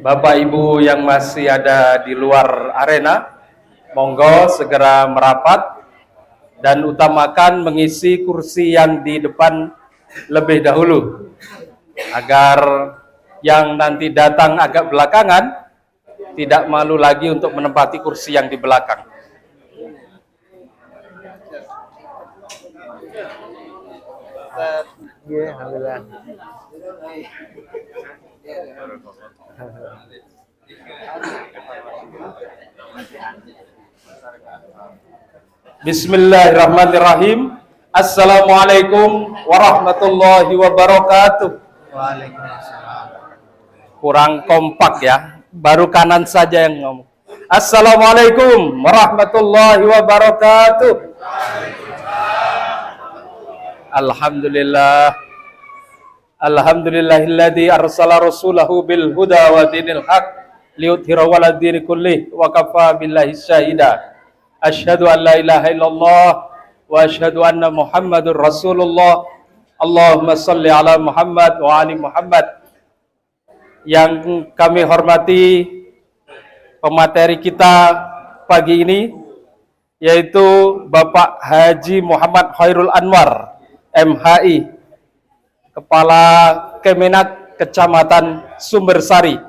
Bapak Ibu yang masih ada di luar arena, monggo segera merapat dan utamakan mengisi kursi yang di depan lebih dahulu, agar yang nanti datang agak belakangan tidak malu lagi untuk menempati kursi yang di belakang. Alhamdulillah. Bismillahirrahmanirrahim. Assalamualaikum warahmatullahi wabarakatuh. Waalaikumsalam. Kurang kompak ya, baru kanan saja yang ngomong. Assalamualaikum warahmatullahi wabarakatuh. Alhamdulillah. Alhamdulillahilladzi arsala rasulahu bil huda wa dinil haq liyudhhirahu 'ala dini kullih wa kafa billahi syahida. Asyhadu an la ilaha illallah wa asyhadu anna Muhammadur Rasulullah. Allahumma shalli ala Muhammad wa ali Muhammad. Yang kami hormati pemateri kita pagi ini yaitu Bapak Haji Muhammad Khairul Anwar, MHI, Kepala Kemenak Kecamatan Sumbersari.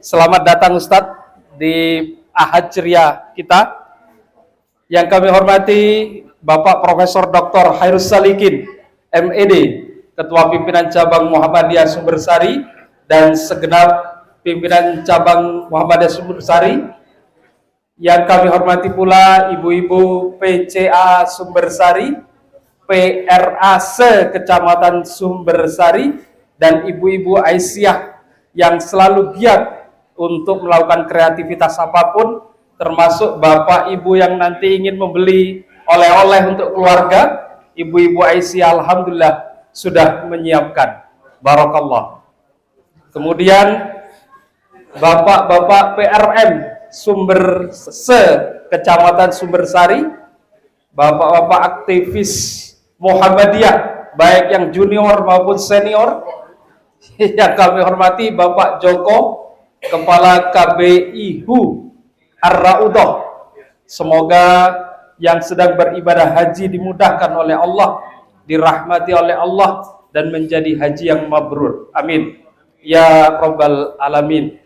Selamat datang Ustadz di Ahad Ceria kita. Yang kami hormati Bapak Profesor Dr. Hairus Salikin, MED, Ketua Pimpinan Cabang Muhammadiyah Sumbersari, dan segenap pimpinan cabang Muhammadiyah Sumbersari. Yang kami hormati pula Ibu-Ibu PCA Sumbersari, PRAS Kecamatan Sumbersari, dan Ibu-Ibu Aisyah yang selalu giat untuk melakukan kreativitas apapun, termasuk Bapak Ibu yang nanti ingin membeli oleh-oleh untuk keluarga. Ibu-Ibu Aisyah alhamdulillah sudah menyiapkan. Barakallah. Kemudian Bapak-bapak PRM Kecamatan Sumbersari, Bapak-bapak aktivis Muhammadiyah, baik yang junior maupun senior, yang kami hormati Bapak Joko, Kepala KBIHU Ar-Raudah. Semoga yang sedang beribadah haji dimudahkan oleh Allah, dirahmati oleh Allah, dan menjadi haji yang mabrur. Amin. Ya Rabbal Alamin.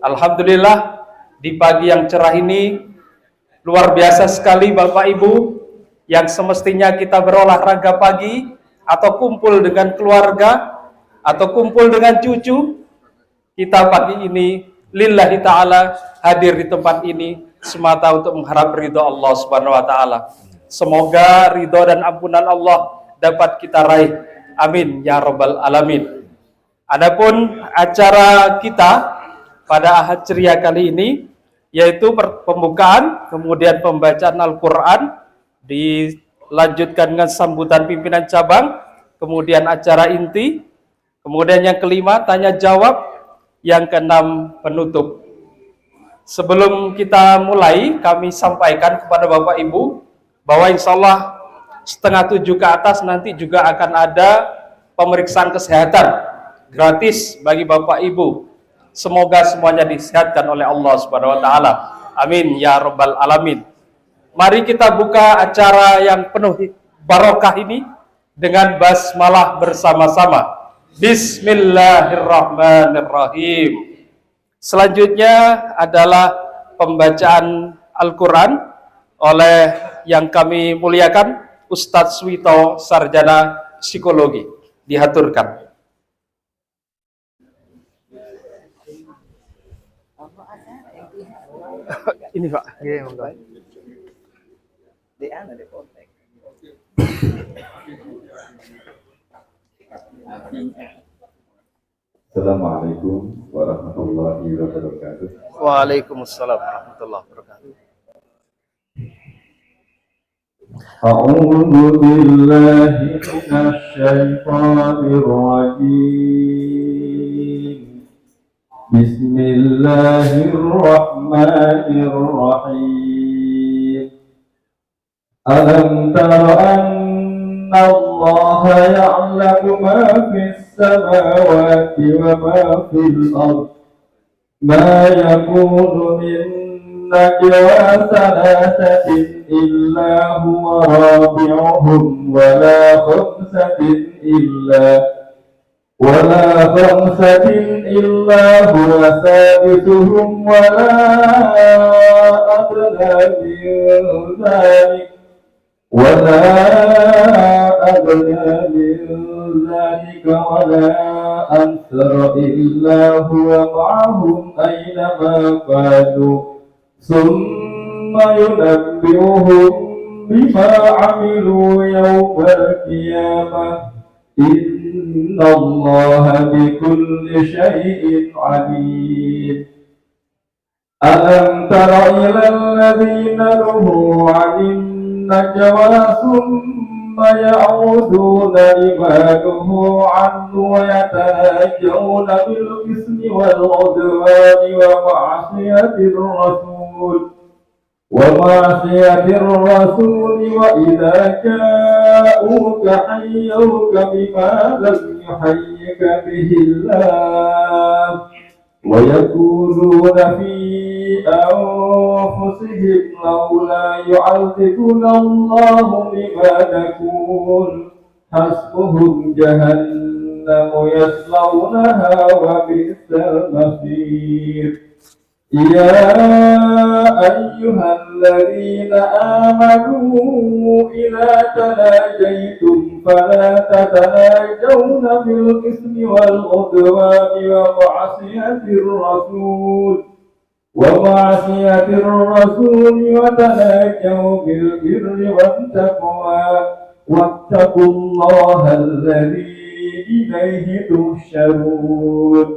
Alhamdulillah, di pagi yang cerah ini luar biasa sekali Bapak Ibu, yang semestinya kita berolahraga pagi atau kumpul dengan keluarga atau kumpul dengan cucu, kita pagi ini lillahi ta'ala hadir di tempat ini semata untuk mengharap ridho Allah Subhanahu wa ta'ala. Semoga ridho dan ampunan Allah dapat kita raih. Amin ya Rabbal Alamin. Adapun acara kita pada Ahad Ceria kali ini yaitu pembukaan, kemudian pembacaan Al-Quran, dilanjutkan dengan sambutan pimpinan cabang, kemudian acara inti, kemudian yang kelima tanya jawab, yang keenam penutup. Sebelum kita mulai, kami sampaikan kepada Bapak Ibu bahwa insya Allah 6:30 ke atas nanti juga akan ada pemeriksaan kesehatan gratis bagi Bapak Ibu. Semoga semuanya disehatkan oleh Allah Subhanahu wa taala. Amin ya Rabbal Alamin. Mari kita buka acara yang penuh barokah ini dengan basmalah bersama-sama. Bismillahirrahmanirrahim. Selanjutnya adalah pembacaan Al-Quran oleh yang kami muliakan Ustadz Swito, Sarjana Psikologi. Dihaturkan. Ini Pak. Iya, monggo. Assalamualaikum warahmatullahi wabarakatuh. Waalaikumsalam warahmatullahi wabarakatuh. A'udzu billahi minasy syaithanir rajim. Bismillahirrahmanirrahim. الرحمن الرحيم ألم تر أن الله يعلم ما في السماوات وما في الأرض ما يكون من نجوى ثلاثة إلا هو رابعهم ولا خمسة إلا هو سادسهم ولا أدنى من ذلك ولا أكثر إلا هو معهم أينما كانوا ثم ينبئهم بما عملوا يوم القيامة إن الله بكل شيء عليم ألم تر إلى الذين نهوا عن النجوى ثم يعودون لما نهوا عنه ويتناجون بالإثم والعدوان ومعصية الرسول وإذا جاءوك حيوك بما لم يحيك به الله ويقولون في أنفسهم لولا يعذبنا الله بما نقول حسبهم جهنم يصلونها وبئس المصير يا أيها الذين آمنوا إذا تناجيتم فلا تتناجون بالإثم والعدوان ومعصية الرسول وتناجوا بالبر والتقوى واتقوا الله الذي إليه تحشرون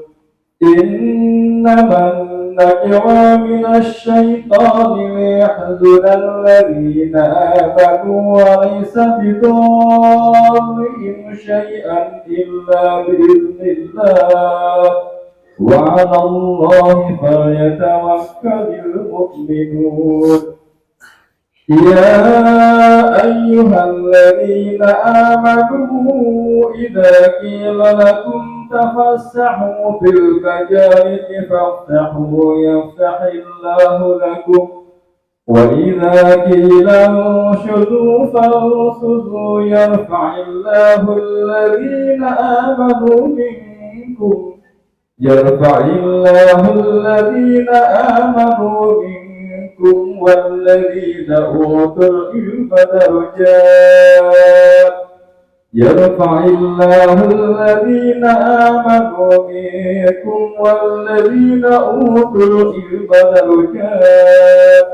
إنما النجوى من الشيطان ليحزن الذين آمنوا وليس بضارهم شيئا إلا بإذن الله وعلى الله فليتوكل المؤمنون يا أيها الذين آمنوا إذا قيل لكم تفسحوا في المجالس فافسحوا يفسح الله لكم وإذا قيل انشزوا فانشزوا يرفع الله الذين آمنوا منكم والذين أوتوا العلم درجات يرفع الله الذين آمنوا منكم والذين أوتوا العلم درجات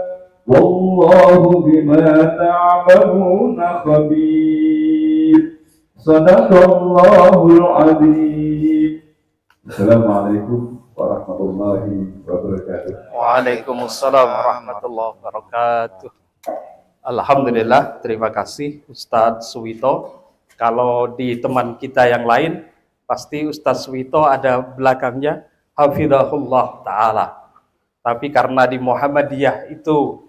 والله بما تعملون خبير صدق الله العظيم. Assalamualaikum warahmatullahi wabarakatuh. Waalaikumsalam warahmatullahi wabarakatuh. Alhamdulillah, terima kasih Ustadz Suwito. Kalau di teman kita yang lain, pasti Ustadz Suwito ada belakangnya Hafizahullah Ta'ala. Tapi karena di Muhammadiyah itu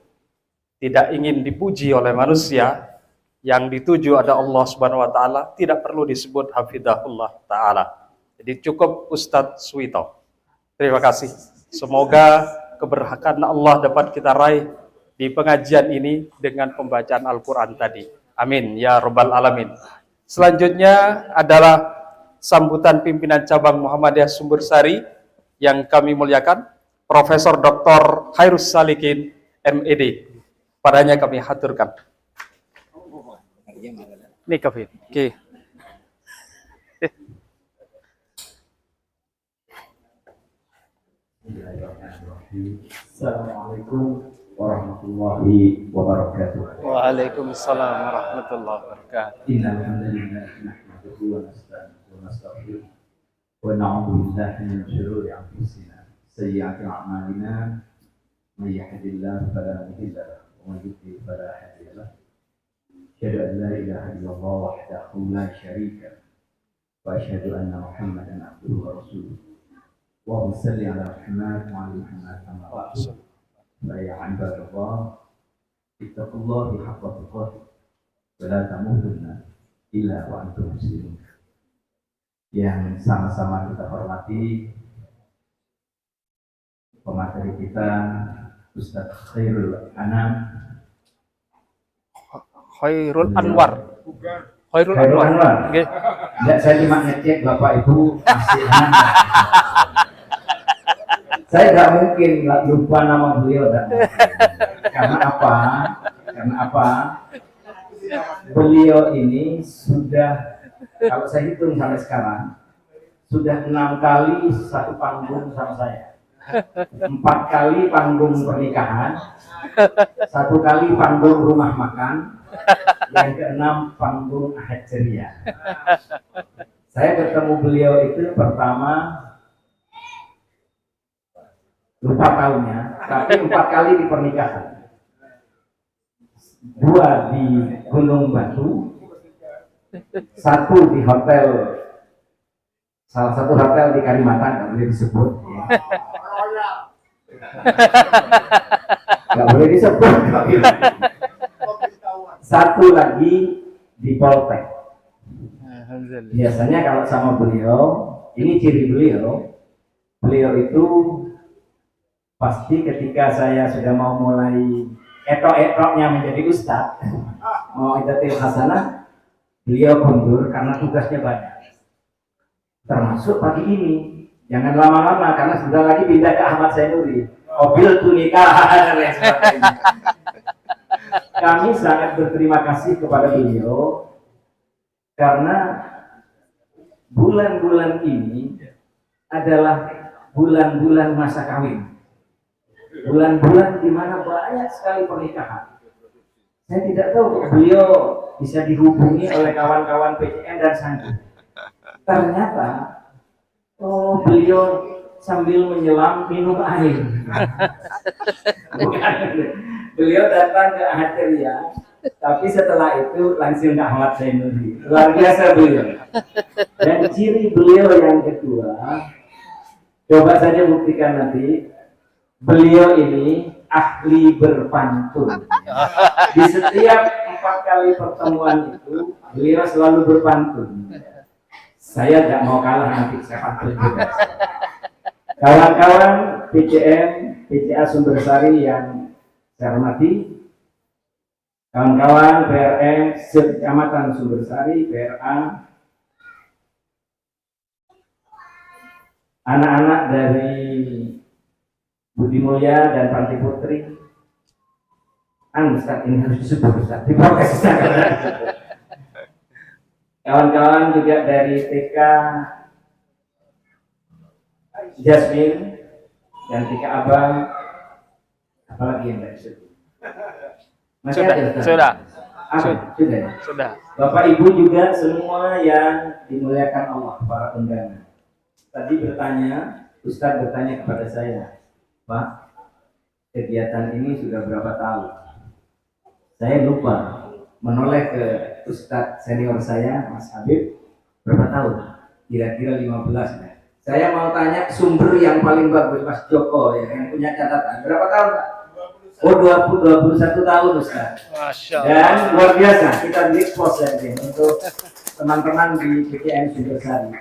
tidak ingin dipuji oleh manusia, yang dituju ada Allah Subhanahu Wa Ta'ala, tidak perlu disebut Hafizahullah Ta'ala. Jadi cukup Ustadz Suwito. Terima kasih. Semoga keberkahan Allah dapat kita raih di pengajian ini dengan pembacaan Al-Quran tadi. Amin ya Rabbal Alamin. Selanjutnya adalah sambutan pimpinan cabang Muhammadiyah Sumbersari yang kami muliakan, Profesor Dr. Khairus Salikin MED. Padanya kami haturkan. Ini kafir. Oke. Assalamualaikum warahmatullahi wabarakatuh. Waalaikumsalam warahmatullahi wabarakatuh. Innal hamdalillah nahmaduhu wa nasta'inuhu wa nastaghfiruh wa na'udzu billahi min shururi anfusina sayyi'ati a'malina may yahdihillahu fala mudilla lahu wa may yudlil fala hadiya lahu. Asyhadu an la ilaha illallah wahdahu la syarika lahu wa asyhadu anna Muhammadan abduhu wa rasuluh. Allahumma shalli ala Muhammad wa ala Muhammad kama فيا عباد الله اتقوا الله حق تقاته ولا تموتن إلا وأنتم مسلمون. Yang sama-sama kita hormati pemateri kita Ustaz Khairul Anam, Khairul Anwar. Khairul Khairul Anwar. Anwar. Nggih. Enggak, saya cuma ngecek Bapak Ibu masih anak. Saya nggak mungkin lupa nama beliau dan karena apa? Karena apa? Beliau ini sudah, kalau saya hitung sampai sekarang, sudah 6 kali satu panggung sama saya, 4 kali panggung pernikahan, 1 kali panggung rumah makan, yang ke-6 panggung Ahad Ceria. Saya bertemu beliau itu pertama lupa tahunnya, tapi 4 kali di pernikahan. 2 di Gunung Batu, 1 di hotel, salah satu hotel di Kalimantan, nggak boleh disebut. Ya. Nggak boleh disebut. 1 lagi di Poltek. Biasanya kalau sama beliau, ini ciri beliau, beliau itu pasti ketika saya sudah mau mulai etok-etoknya menjadi ustadz, mau idatil hasanah, beliau mundur karena tugasnya banyak. Termasuk pagi ini, jangan lama-lama karena sudah lagi pindah ke Ahmad Zainuri, mobil tunikah dan lain sebagainya. Kami sangat berterima kasih kepada beliau karena bulan-bulan ini adalah bulan-bulan masa kawin. Bulan-bulan di mana banyak sekali pernikahan. Saya tidak tahu beliau bisa dihubungi oleh kawan-kawan PCN dan sanggup. Ternyata beliau sambil menyelam minum air. Bukan. Beliau datang ke Ahad Ceria, tapi setelah itu langsung ke Ahmad Zainuri. Luar biasa beliau. Dan ciri beliau yang kedua, coba saja buktikan nanti. Beliau ini ahli berpantun. Di setiap 4 kali pertemuan itu, beliau selalu berpantun. Saya tidak mau kalah nanti, saya pantun juga. Kawan-kawan PCM, PCA Sumbersari yang saya hormati, kawan-kawan PRM Kecamatan Sumbersari, PRA, anak-anak dari Budi Mulya dan Panti Putri, Ustaz ini harus disebut Ustaz, di podcast kawan-kawan juga dari TK Jasmine dan TK Abang, apalagi yang tidak disebut? Sudah. Sudah. Bapak Ibu juga semua yang dimuliakan Allah, para undangan. Tadi Ustaz bertanya kepada saya, Pak, kegiatan ini sudah berapa tahun? Saya lupa menoleh ke Ustadz senior saya, Mas Habib, berapa tahun? Kira-kira 15 ya. Saya mau tanya sumber yang paling bagus, Mas Joko ya, yang punya catatan. Berapa tahun, Pak? Oh, 21 tahun, Ustaz. Masya Allah. Dan luar biasa, kita beri post ya, untuk teman-teman di PCM Sumbersari.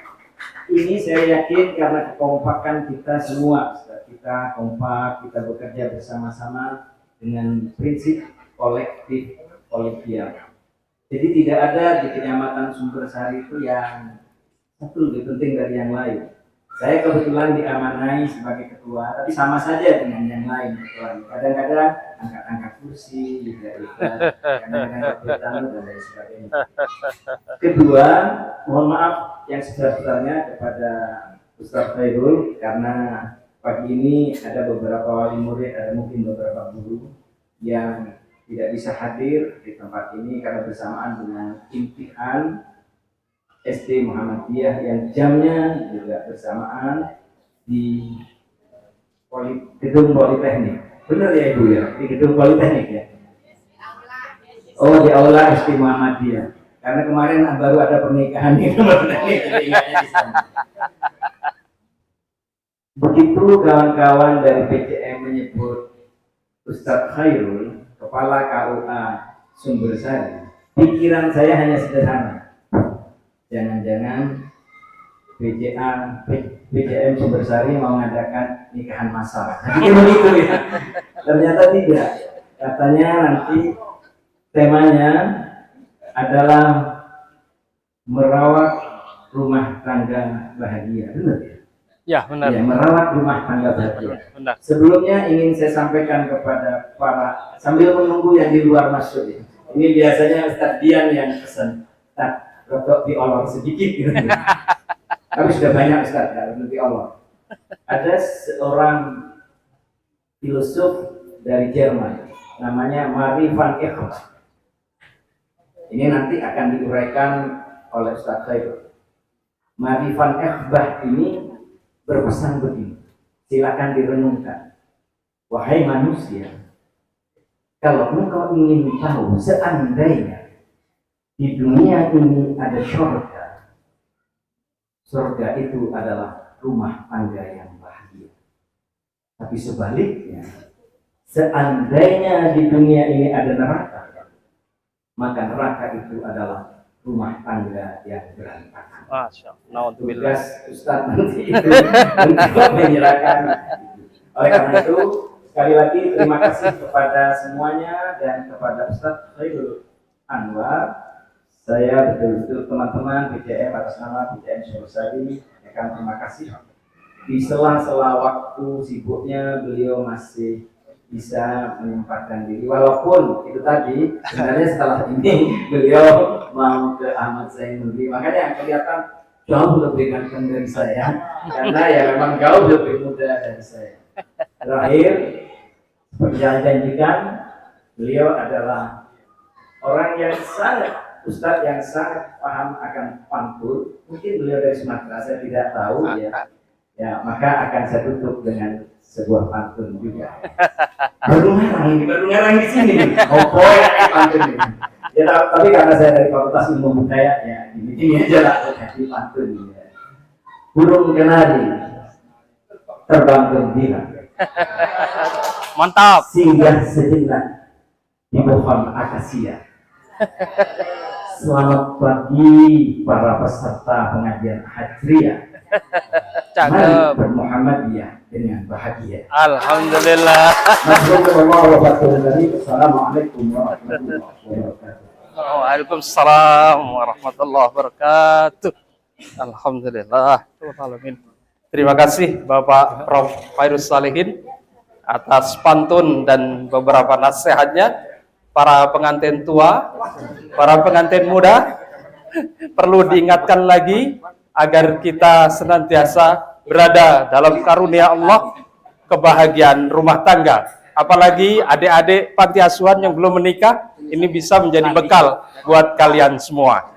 Ini saya yakin karena kekompakan kita semua, kita kompak, kita bekerja bersama-sama dengan prinsip kolektif kolegial. Jadi tidak ada di Kecamatan Sumbersari itu yang satu lebih penting dari yang lain. Saya kebetulan diamanai sebagai ketua, tapi sama saja dengan yang lain. Kadang-kadang angkat-angkat kursi, kadang-kadang bertamu dan lain sebagainya. Kedua, mohon maaf yang sebesar-besarnya kepada Ustaz Khairul karena pagi ini ada beberapa wali murid, ada mungkin beberapa guru yang tidak bisa hadir di tempat ini karena bersamaan dengan imtihan SD Muhammadiyah yang jamnya juga bersamaan di gedung Politeknik. Benar ya Ibu ya? Di gedung Politeknik ya? Oh, di aula SD Muhammadiyah. Karena kemarin baru ada pernikahan di Politeknik, jadi ingatnya di sana. Begitu kawan-kawan dari PCM menyebut Ustadz Khairul, Kepala KUA Sumbersari, pikiran saya hanya sederhana. Jangan-jangan BCM Sumbersari mau mengadakan nikahan massal. Begitu ya. Ternyata tidak. Katanya nanti temanya adalah merawat rumah tangga bahagia. Benar ya? Ya, benar. Ya, merawat rumah tangga bahagia. Benar. Sebelumnya ingin saya sampaikan kepada para, sambil menunggu yang di luar masuk ya. Ini biasanya Ustadz Dian yang pesan, tak rotok diolor sedikit gitu. Tapi sudah banyak Ustadz ya, untuk diolor. Ada seorang filosof dari Jerman, namanya Marie van Echtbach. Ini nanti akan diuraikan oleh Ustadz Khairul. Marie van Echtbach ini berpesan begini, silakan direnungkan. Wahai manusia, kalau engkau ingin tahu seandainya di dunia ini ada surga, surga itu adalah rumah tangga yang bahagia. Tapi sebaliknya, seandainya di dunia ini ada neraka, maka neraka itu adalah rumah tangga yang berantakan. Masya Allah. Tugas Ustadz nanti itu untuk menyerahkan. Oleh karena itu, sekali lagi terima kasih kepada semuanya dan kepada Ustadz Khairul Anwar. Saya betul-betul teman-teman BCM atas nama BCM Sumbersari akan terima kasih. Di sela-sela waktu sibuknya beliau masih bisa menyempatkan diri, walaupun itu tadi sebenarnya setelah ini beliau mau ke Ahmad Zainuddin, makanya kelihatan jauh lebih ganteng dari saya karena ya memang jauh lebih muda dari saya. Terakhir, seperti yang janjikan, beliau adalah orang yang sangat, Ustadz yang sangat paham akan pantun. Mungkin beliau dari Sumatera, saya tidak tahu ya. Ya, maka akan saya tutup dengan sebuah pantun juga. Baru ngarang di sini. Oh boy, pantun ini. Ya, tapi karena saya dari Fakultas Ilmu Budaya, ya ini aja lah jadi pantun. Ya. Burung kenari terbang gembira. Mantap. Singgah sejenak di pohon akasia. Selamat pagi para peserta pengajian Hajriyah. Cakep. Bermuhammadiyah dengan bahagia. Alhamdulillah. Assalamualaikum warahmatullahi wabarakatuh. Waalaikumsalam warahmatullahi wabarakatuh. Alhamdulillah. Terima kasih Bapak Prof. Khairus Salihin atas pantun dan beberapa nasihatnya. Para pengantin tua, para pengantin muda, perlu diingatkan lagi agar kita senantiasa berada dalam karunia Allah, kebahagiaan rumah tangga. Apalagi adik-adik panti asuhan yang belum menikah, ini bisa menjadi bekal buat kalian semua.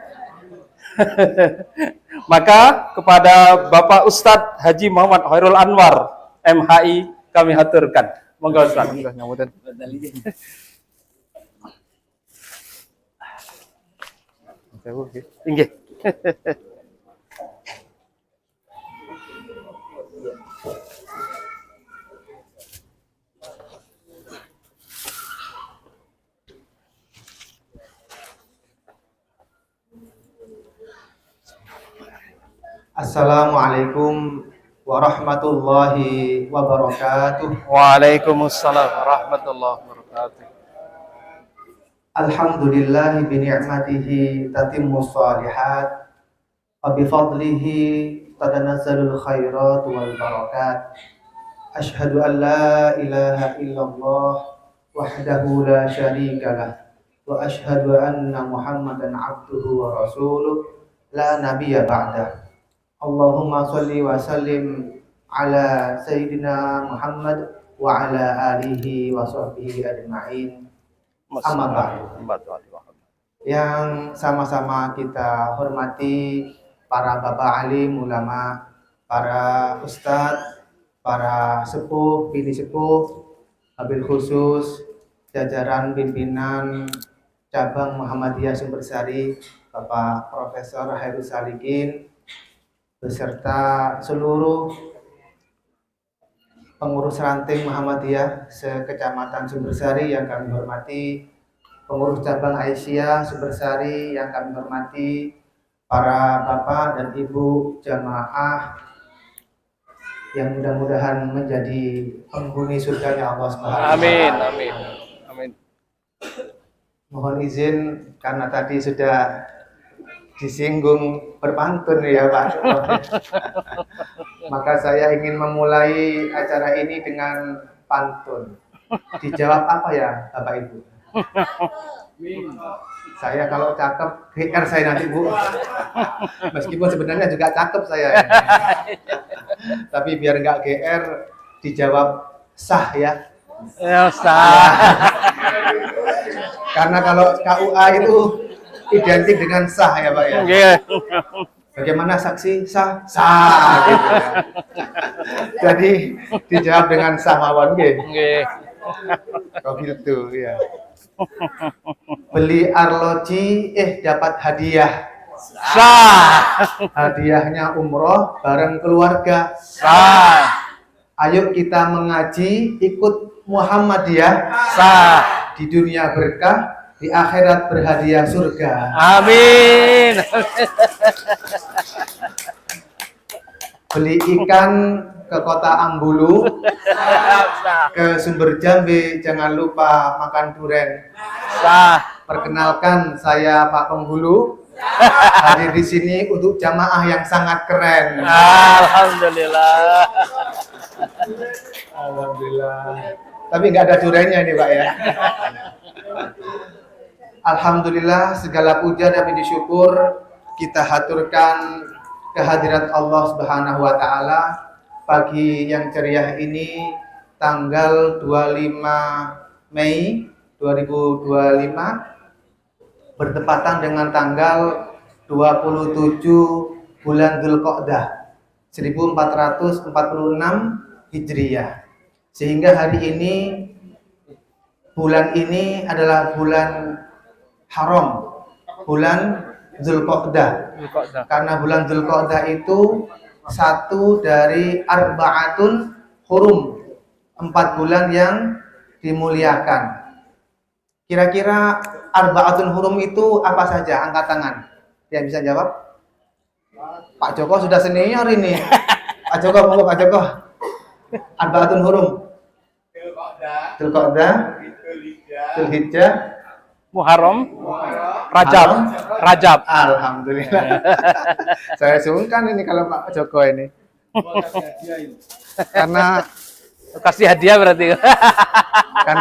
Maka kepada Bapak Ustadz Haji Muhammad Khairul Anwar, MHI, kami haturkan. Monggo Ustadz. Inggih. Assalamualaikum warahmatullahi wabarakatuh. Waalaikumsalam warahmatullahi wabarakatuh. Alhamdulillahi bini'matihi tatimmu shalihat wa bifadlihi tadanazzalul khairat wal barakat. Ashhadu an la ilaha illallah wahdahu la syarika lah wa ashhadu anna Muhammadan abduhu wa rasuluh la nabiyya ba'dah. Allahumma sholli wa sallim ala sayyidina Muhammad wa ala alihi wa sahbihi ajma'in. Amma ba'du. Yang sama-sama kita hormati para bapak alim, ulama, para ustadz, para sepuh, bini sepuh, wabil khusus jajaran pimpinan cabang Muhammadiyah Sumbersari, Bapak Profesor Khairul Salihin, beserta seluruh pengurus ranting Muhammadiyah se-Kecamatan Sumbersari yang kami hormati, pengurus cabang Aisyah Sumbersari yang kami hormati, para bapak dan ibu jamaah yang mudah-mudahan menjadi penghuni surganya Allah Subhanahu wa Amin, Ta'ala. amin, amin. Mohon izin karena tadi sudah disinggung berpantun ya Pak. Maka saya ingin memulai acara ini dengan pantun. Dijawab apa ya Bapak Ibu? Saya kalau cakep GR saya nanti Bu. Meskipun sebenarnya juga cakep saya. Tapi biar nggak GR dijawab sah ya. Ya, sah. Karena kalau KUA itu identik dengan sah ya Pak ya. Nggih. Bagaimana saksi sah? Sah gitu ya. Jadi dijawab dengan sah mawon nggih. Nggih. Kok gitu ya. Beli arloji dapat hadiah. Sah. Hadiahnya umroh bareng keluarga. Sah. Ayo kita mengaji ikut Muhammadiyah. Sah. Di dunia berkah, di akhirat berhadiah surga. Amin. Beli ikan ke kota Ambulu, Sah. ke Sumber Jambe, jangan lupa makan duren. Sah. Perkenalkan saya Pak Penghulu, hadir di sini untuk jamaah yang sangat keren. Alhamdulillah. Alhamdulillah. Tapi nggak ada durennya nih Pak ya. Alhamdulillah, segala puja dan puji syukur kita haturkan kehadirat Allah Subhanahu wa taala pagi yang ceria ini tanggal 25 Mei 2025 bertepatan dengan tanggal 27 bulan Dzulqa'dah 1446 Hijriyah. Sehingga hari ini bulan ini adalah bulan haram, bulan Dzulqa'dah. Karena bulan Dzulqa'dah itu satu dari arba'atun hurum, 4 bulan yang dimuliakan. Kira-kira arba'atun hurum itu apa saja? Angkat tangan. Yang bisa jawab? Pak Joko sudah senior ini. Pak Joko, monggo Pak Joko. Arba'atun hurum. Dzulqa'dah, Dzulhijjah, Muharram, Rajab, Rajab. Alhamdulillah. Saya sungkan ini kalau Pak Joko ini. Karena Kasih hadiah berarti.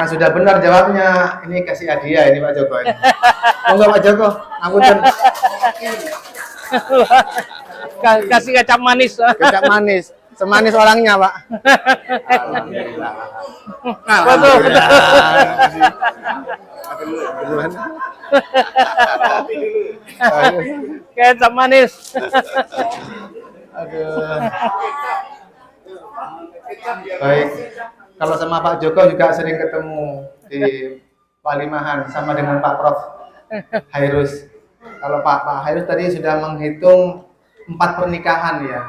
sudah benar jawabnya, ini kasih hadiah ini Pak Joko ini. Monggo Pak Joko, ngapunten. Kasih kecap manis. Kecap manis. Semanis orangnya, Pak. Alhamdulillah. Alhamdulillah. Kecap manis. Aduh. Baik. Kalau sama Pak Joko juga sering ketemu di Palimahan sama dengan Pak Prof. Hairus. Kalau Pak Hairus tadi sudah menghitung 4 pernikahan ya.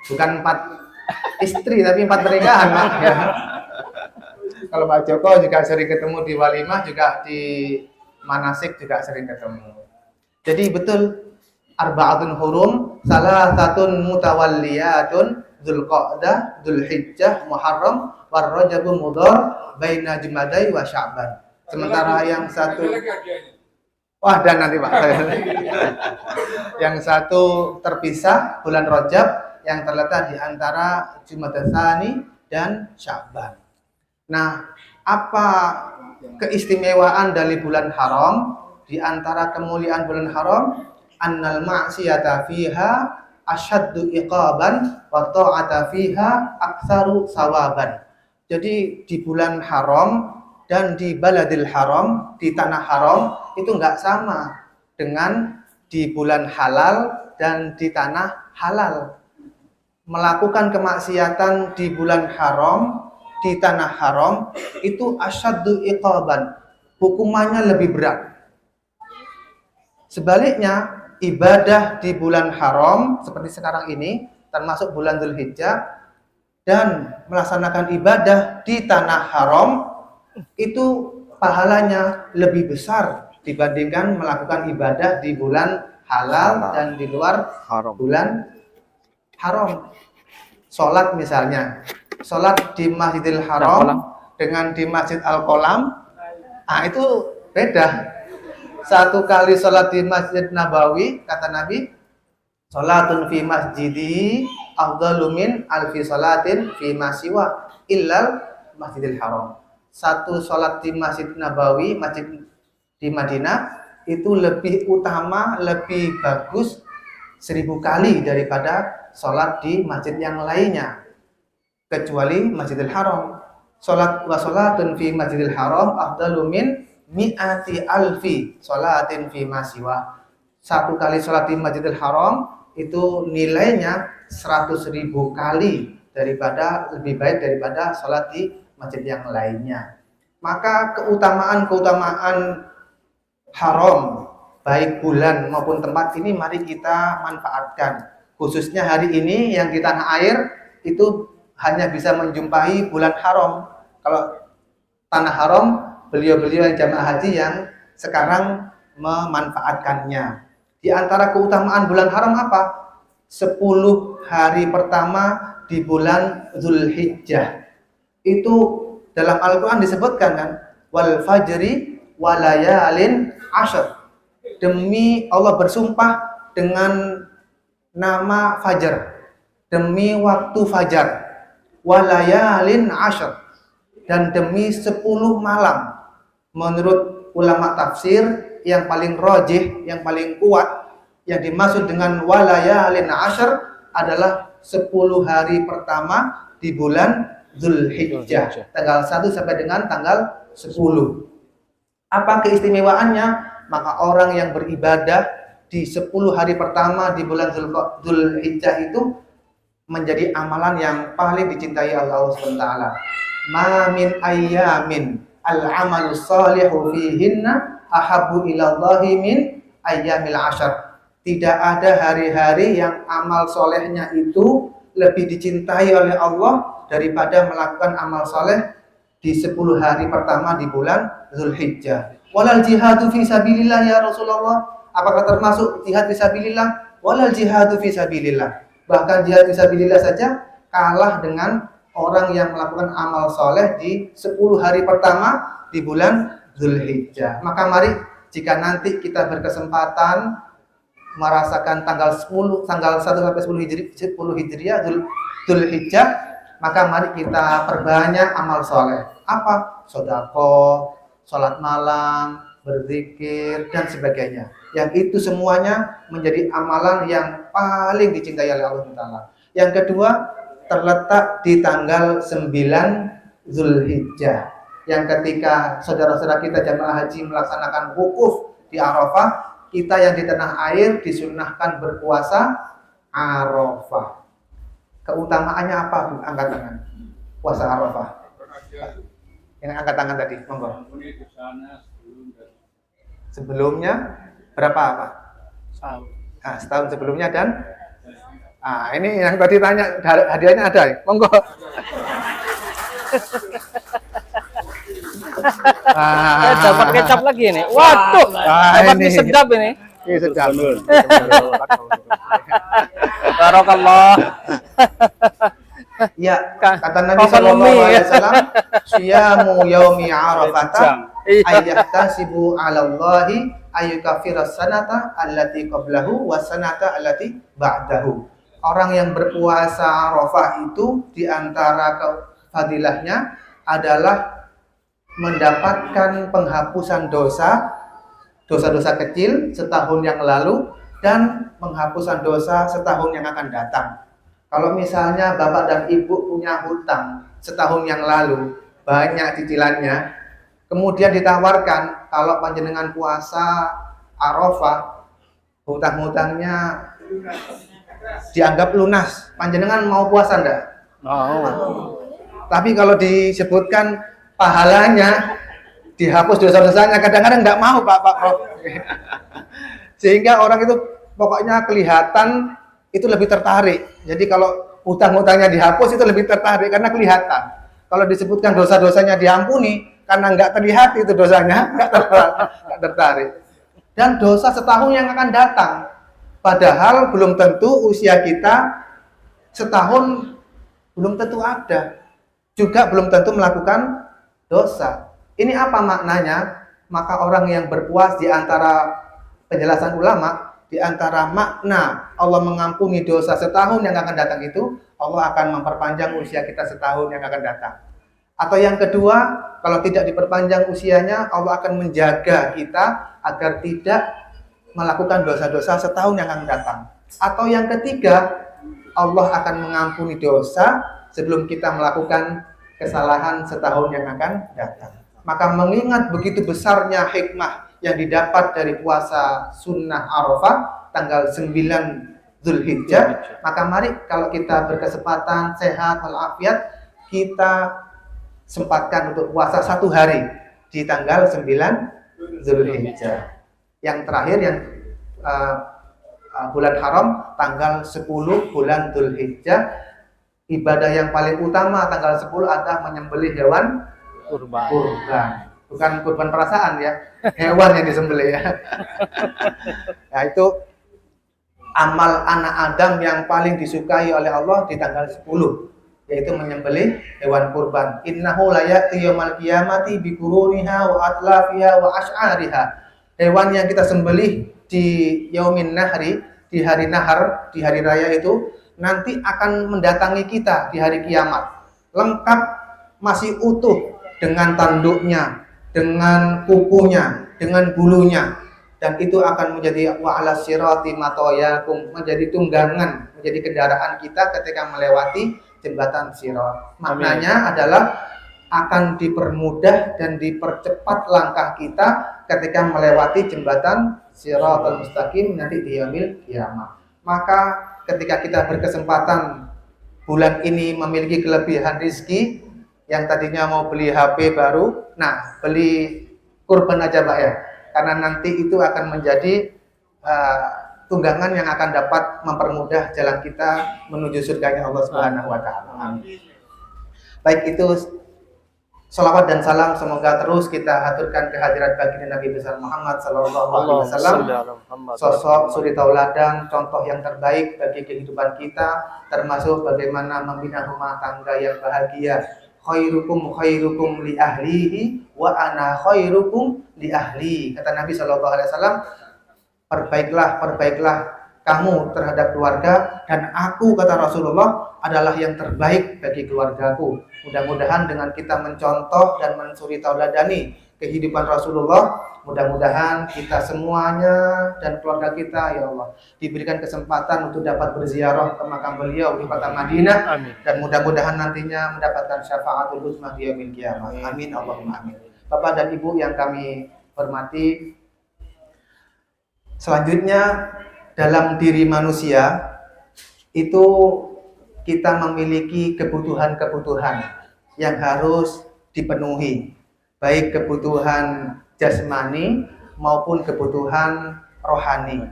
Bukan 4 istri tapi 4 pernikahan Pak. Ya. Kalau Pak Joko juga sering ketemu di Walimah, juga di Manasik juga sering ketemu. Jadi betul arba'atun hurum, salah satun mutawalliyatun, Dzulqa'dah, Dzulhijjah, Muharram, Warrajabu Mudhar, baina Jumadai wa Sya'ban. Sementara yang satu dan nanti Pak. Yang satu terpisah bulan Rajab yang terletak di antara Jumadal Tsani dan Sya'ban. Nah, apa keistimewaan dari bulan haram? Di antara kemuliaan bulan haram, annal ma'siyata fiha asyaddu iqaban wa ta'ata fiha aktsaru sawaban. Jadi di bulan haram dan di baladil haram, di tanah haram itu enggak sama dengan di bulan halal dan di tanah halal. Melakukan kemaksiatan di bulan haram, di tanah haram itu asyaddu iqaban, hukumannya lebih berat. Sebaliknya, ibadah di bulan haram seperti sekarang ini, termasuk bulan Dzulhijjah, dan melaksanakan ibadah di tanah haram itu pahalanya lebih besar dibandingkan melakukan ibadah di bulan halal dan di luar bulan haram. Sholat misalnya, sholat di Masjidil Haram dengan di Masjid Al-Qolam, itu beda. Satu kali sholat di Masjid Nabawi, kata Nabi, sholatun fi masjidi afdalu min alfi sholatin fi masiwa illal Masjidil Haram. Satu sholat di Masjid Nabawi, masjid di Madinah, itu lebih utama, lebih bagus 1000 kali daripada sholat di masjid yang lainnya, kecuali Masjidil Haram. Sholat wa sholatun fi Masjidil Haram afdalu min mi'ati alfi sholatin fi masiwa. Satu kali sholat di Masjidil Haram itu nilainya 100.000 kali daripada, lebih baik daripada sholat di masjid yang lainnya. Maka keutamaan haram baik bulan maupun tempat ini mari kita manfaatkan. Khususnya hari ini yang di tanah air itu hanya bisa menjumpai bulan haram. Kalau tanah haram, beliau-beliau yang jamaah haji yang sekarang memanfaatkannya. Di antara keutamaan bulan haram apa? 10 hari pertama di bulan Zulhijjah. Itu dalam Al-Quran disebutkan kan, wal fajri walayalin ashr. Demi Allah bersumpah dengan nama fajar, demi waktu fajar, walayalin ashr, dan demi 10 malam. Menurut ulama tafsir yang paling rajih, yang paling kuat, yang dimaksud dengan walayalin ashr adalah 10 hari pertama di bulan Zulhijjah, tanggal 1 sampai dengan tanggal 10. Apa keistimewaannya? Maka orang yang beribadah di 10 hari pertama di bulan Zulhijjah itu menjadi amalan yang paling dicintai Allah SWT. Ma min ayyamin al-amalu salihu fihinna ahabbu ilallahi min ayyamil ashar. Tidak ada hari-hari yang amal solehnya itu lebih dicintai oleh Allah daripada melakukan amal soleh di 10 hari pertama di bulan Zulhijjah. Walal jihadu fi sabilillah ya Rasulullah. Apakah termasuk jihad fi sabilillah? Walal jihadu fi sabilillah. Bahkan jihad fi sabilillah saja kalah dengan orang yang melakukan amal soleh di 10 hari pertama di bulan Zulhijjah. Maka mari jika nanti kita berkesempatan merasakan tanggal 1 sampai 10 Hijriah Zulhijjah, maka mari kita perbanyak amal soleh. Apa? Sedekah, sholat malam, berzikir, dan sebagainya. Yang itu semuanya menjadi amalan yang paling dicintai oleh Allah Ta'ala. Yang kedua, terletak di tanggal 9 Zulhijjah. Yang ketika saudara-saudara kita jamaah haji melaksanakan wukuf di Arafah, kita yang di tanah air disunnahkan berpuasa Arafah. Keutamaannya apa? Angkat tangan. Puasa Arafah. Yang angkat tangan tadi, monggo. Sebelumnya berapa Pak? Setahun sebelumnya dan ini yang tadi tanya hadiahnya ada, monggo. Dapat kecap lagi ini. Waduh, dapat mie sedap ini. Ini sedap. Barakallah. Ya, kata Nabi sallallahu alaihi wasallam, "Siyamu yaumi Arafah ayyahtasibu 'ala Allahi ayyukaffira sanata allati qablahu wa sanata allati ba'dahu." Orang yang berpuasa Arafah itu di antara fadilahnya adalah mendapatkan penghapusan dosa-dosa kecil setahun yang lalu dan penghapusan dosa setahun yang akan datang. Kalau misalnya bapak dan ibu punya hutang setahun yang lalu, banyak cicilannya, kemudian ditawarkan kalau panjenengan puasa Arafah, hutang-hutangnya dianggap lunas, panjenengan mau puasa enggak? Oh. Tapi kalau disebutkan pahalanya dihapus dosa-dosanya, kadang-kadang enggak mau Pak Prof. Sehingga orang itu pokoknya kelihatan itu lebih tertarik. Jadi kalau utang-utangnya dihapus itu lebih tertarik karena kelihatan. Kalau disebutkan dosa-dosanya diampuni, karena nggak terlihat itu dosanya, nggak tertarik. Dan dosa setahun yang akan datang. Padahal belum tentu usia kita setahun belum tentu ada. Juga belum tentu melakukan dosa. Ini apa maknanya? Maka orang yang berpuas di antara penjelasan ulama, di antara makna Allah mengampuni dosa setahun yang akan datang itu, Allah akan memperpanjang usia kita setahun yang akan datang. Atau yang kedua, kalau tidak diperpanjang usianya, Allah akan menjaga kita agar tidak melakukan dosa-dosa setahun yang akan datang. Atau yang ketiga, Allah akan mengampuni dosa sebelum kita melakukan kesalahan setahun yang akan datang. Maka mengingat begitu besarnya hikmah yang didapat dari puasa sunnah Arafah tanggal 9 Zulhijjah, maka mari kalau kita berkesempatan sehat walafiat, kita sempatkan untuk puasa 1 hari di tanggal 9 Zulhijjah. Yang terakhir yang bulan haram tanggal 10 bulan Zulhijjah, ibadah yang paling utama tanggal 10 adalah menyembelih hewan Kurban. Bukan kurban perasaan ya, hewan yang disembelih ya. Nah, itu amal anak Adam yang paling disukai oleh Allah di tanggal 10, yaitu menyembelih hewan kurban. Innahu la ya'ti yaumil qiyamati bi quruniha wa atlafiha wa asy'ariha. Hewan yang kita sembelih di yaumin nahri, di hari nahar, di hari raya itu nanti akan mendatangi kita di hari kiamat. Lengkap, masih utuh dengan tanduknya, dengan kukunya, dengan bulunya, dan itu akan menjadi wa ala sirati matoyakum, menjadi tunggangan, menjadi kendaraan kita ketika melewati jembatan sirat. Maknanya adalah akan dipermudah dan dipercepat langkah kita ketika melewati jembatan siratal mustaqim nanti di yaumil kiamah. Maka ketika kita berkesempatan bulan ini memiliki kelebihan rizki, yang tadinya mau beli HP baru, nah beli kurban aja Pak ya, karena nanti itu akan menjadi tunggangan yang akan dapat mempermudah jalan kita menuju surganya Allah Subhanahu wa taala. Baik, itu sholawat dan salam semoga terus kita haturkan kehadirat baginda Nabi besar Muhammad sallallahu alaihi wasallam, sosok suri tauladan, contoh yang terbaik bagi kehidupan kita, termasuk bagaimana membina rumah tangga yang bahagia. Khairukum li ahlihi wa ana khairukum li ahli. Kata Nabi sallallahu alaihi wasallam, perbaiklah kamu terhadap keluarga, dan aku, kata Rasulullah, adalah yang terbaik bagi keluargaku. Mudah-mudahan dengan kita mencontoh dan mensuri tauladani kehidupan Rasulullah, mudah-mudahan kita semuanya dan keluarga kita, ya Allah, diberikan kesempatan untuk dapat berziarah ke makam beliau di kota Madinah. Amin. Dan mudah-mudahan nantinya mendapatkan syafaatul husna di yaumil qiyamah. Amin Allahumma amin. Bapak dan Ibu yang kami hormati, selanjutnya dalam diri manusia itu kita memiliki kebutuhan-kebutuhan yang harus dipenuhi, baik kebutuhan jasmani maupun kebutuhan rohani.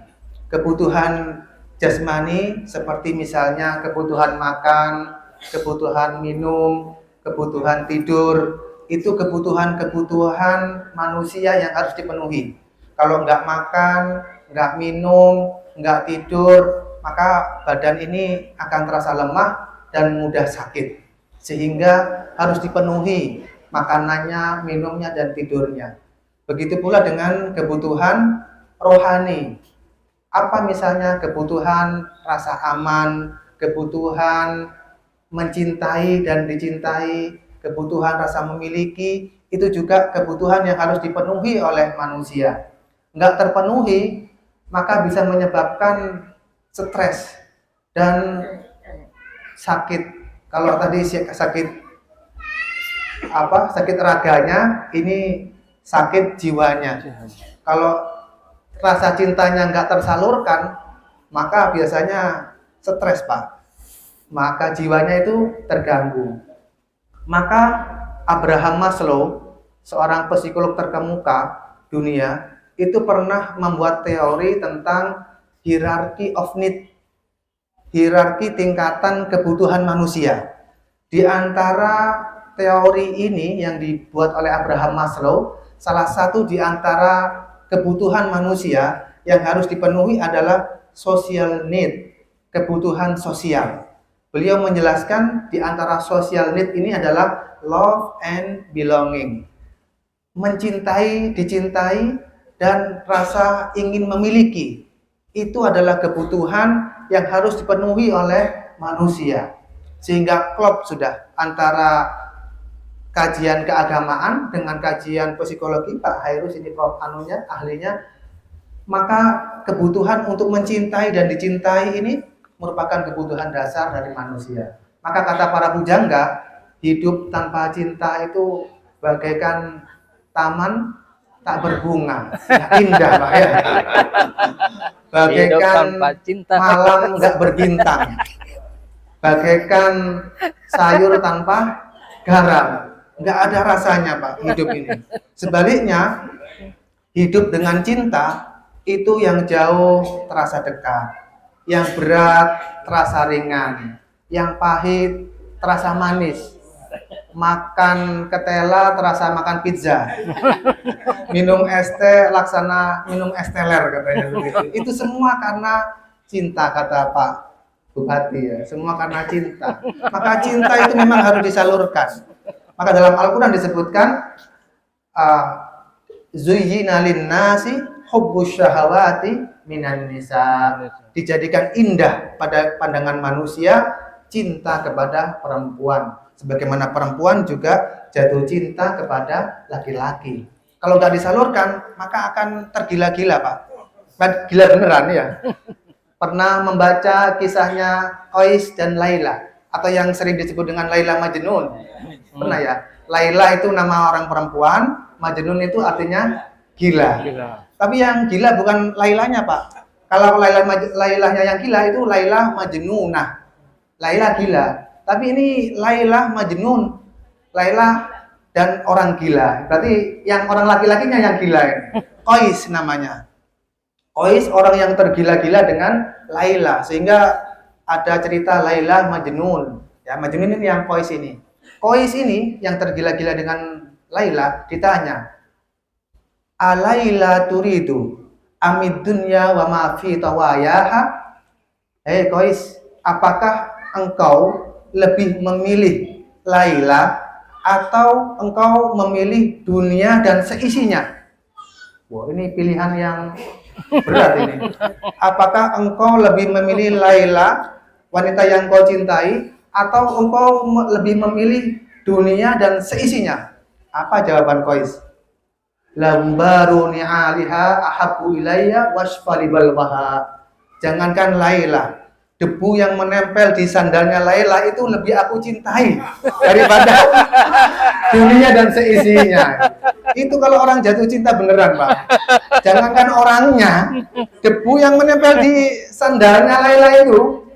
Kebutuhan jasmani seperti misalnya kebutuhan makan, kebutuhan minum, kebutuhan tidur, itu kebutuhan-kebutuhan manusia yang harus dipenuhi. Kalau nggak makan, nggak minum, nggak tidur, maka badan ini akan terasa lemah dan mudah sakit. Sehingga harus dipenuhi makanannya, minumnya, dan tidurnya. Begitu pula dengan kebutuhan rohani. Apa misalnya kebutuhan rasa aman, kebutuhan mencintai dan dicintai, kebutuhan rasa memiliki, itu juga kebutuhan yang harus dipenuhi oleh manusia. Nggak terpenuhi, maka bisa menyebabkan stres dan sakit. Kalau tadi sakit raganya, ini sakit jiwanya. Kalau rasa cintanya nggak tersalurkan, maka biasanya stres Pak. Maka jiwanya itu terganggu. Maka Abraham Maslow, seorang psikolog terkemuka dunia, itu pernah membuat teori tentang hierarchy of need. hierarki tingkatan kebutuhan manusia. Di antara teori ini yang dibuat oleh Abraham Maslow, salah satu di antara kebutuhan manusia yang harus dipenuhi adalah social need, kebutuhan sosial. Beliau menjelaskan di antara social need ini adalah love and belonging. Mencintai, dicintai, dan rasa ingin memiliki. Itu adalah kebutuhan yang harus dipenuhi oleh manusia. Sehingga klop sudah antara kajian keagamaan dengan kajian psikologi, Pak Hairus ini Prof ahlinya, maka kebutuhan untuk mencintai dan dicintai ini merupakan kebutuhan dasar dari manusia. Maka kata para pujangga, hidup tanpa cinta itu bagaikan taman tak berbunga, ya, indah Pak ya. Bagaikan malam nggak berbintang, bagaikan sayur tanpa garam, nggak ada rasanya Pak hidup ini. Sebaliknya, hidup dengan cinta itu yang jauh terasa dekat, yang berat terasa ringan, yang pahit terasa manis, makan ketela terasa makan pizza, minum es teh laksana minum es teler katanya begitu. Itu semua karena cinta kata Pak Bupati ya, semua karena cinta. Maka cinta itu memang harus disalurkan. Maka dalam Al-Quran disebutkan zuyyina lin-nasi hubbus syahawati minan nisa. Dijadikan indah pada pandangan manusia cinta kepada perempuan. Sebagaimana perempuan juga jatuh cinta kepada laki-laki. Kalau nggak disalurkan, maka akan tergila-gila, Pak. Gila beneran ya. Pernah membaca kisahnya Qais dan Laila, atau yang sering disebut dengan Laila Majnun? Pernah ya? Laila itu nama orang perempuan, Majnun itu artinya gila. Tapi yang gila bukan Lailanya, Pak. Kalau Lailanya yang gila itu Laila Majnunah. Laila gila. Tapi ini Laila Majnun, Laila dan orang gila. Berarti yang orang laki-lakinya yang gila ini. Qais namanya. Qais orang yang tergila-gila dengan Laila, sehingga ada cerita Laila Majnun. Ya, Majnun ini yang Qais ini. Qais ini yang tergila-gila dengan Laila ditanya, "Alaila turidu amid dunya wa ma fi tawayaha?" Hei Qais, apakah engkau lebih memilih Laila atau engkau memilih dunia dan seisinya? Wah, ini pilihan yang berat ini. Apakah engkau lebih memilih Laila, wanita yang kau cintai, atau engkau lebih memilih dunia dan seisinya? Apa jawaban Qais? Lambaru ni'aliha ahabbu ilayya wasfali balwaha. Jangankan Laila, debu yang menempel di sandalnya Laila itu lebih aku cintai daripada dunia dan seisinya. Itu kalau orang jatuh cinta beneran, Pak. Jangankan orangnya, debu yang menempel di sandalnya Laila itu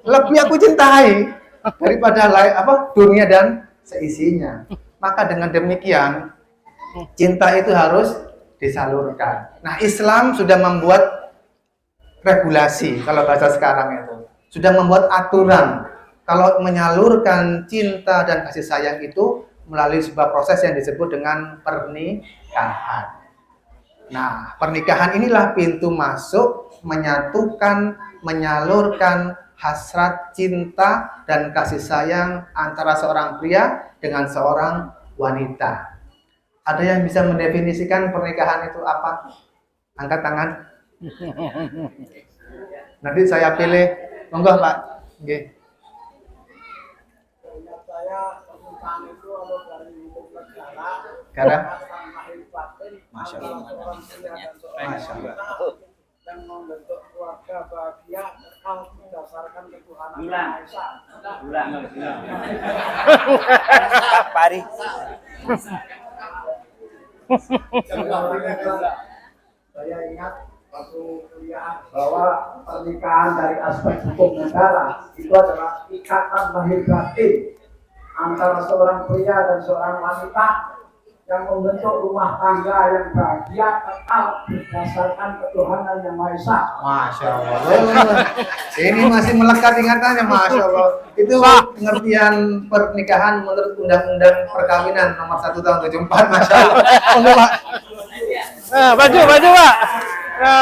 lebih aku cintai daripada dunia dan seisinya. Maka dengan demikian, cinta itu harus disalurkan. Nah, Islam sudah membuat regulasi, kalau bahasa sekarang itu sudah membuat aturan kalau menyalurkan cinta dan kasih sayang itu melalui sebuah proses yang disebut dengan pernikahan. Nah, pernikahan inilah pintu masuk menyatukan, menyalurkan hasrat cinta dan kasih sayang antara seorang pria dengan seorang wanita. Ada yang bisa mendefinisikan pernikahan itu apa? Angkat tangan. Nanti saya pilih, monggo Pak. Nggih. Saya pernikahan itu kalau dari hukum negara, Gara? Masya Allah. Masya Allah. Yang membentuk keluarga bahagia harus berdasarkan ketuhanan Maha Esa. Pari. Saya ingat waktu kuliah bahwa pernikahan dari aspek hukum negara itu adalah ikatan lahir batin antara seorang pria dan seorang wanita yang membentuk rumah tangga yang bahagia kekal berdasarkan ketuhanan yang Maha Esa. Masya Allah. Ini masih melekat ingatannya, Masya Allah. Itu pengertian pernikahan menurut Undang-Undang Perkawinan nomor 1 tahun 74. Masya Allah. Oh, Pak. Baju, Pak.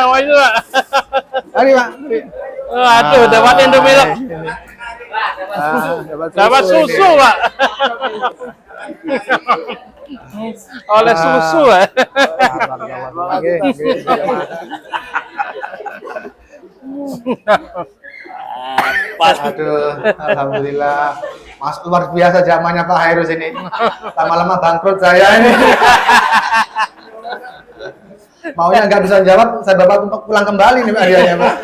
Baju, Pak. Mari, Pak. Aduh, dapat Indomie loh. Dapat susu, Pak. Oleh susu, Pak. Aduh, alhamdulillah. Mas luar biasa zamannya Pak Hairus ini. Lama-lama bangkrut saya ini. Maunya nggak bisa jawab, saya bawa untuk pulang kembali nih hadiahnya Pak.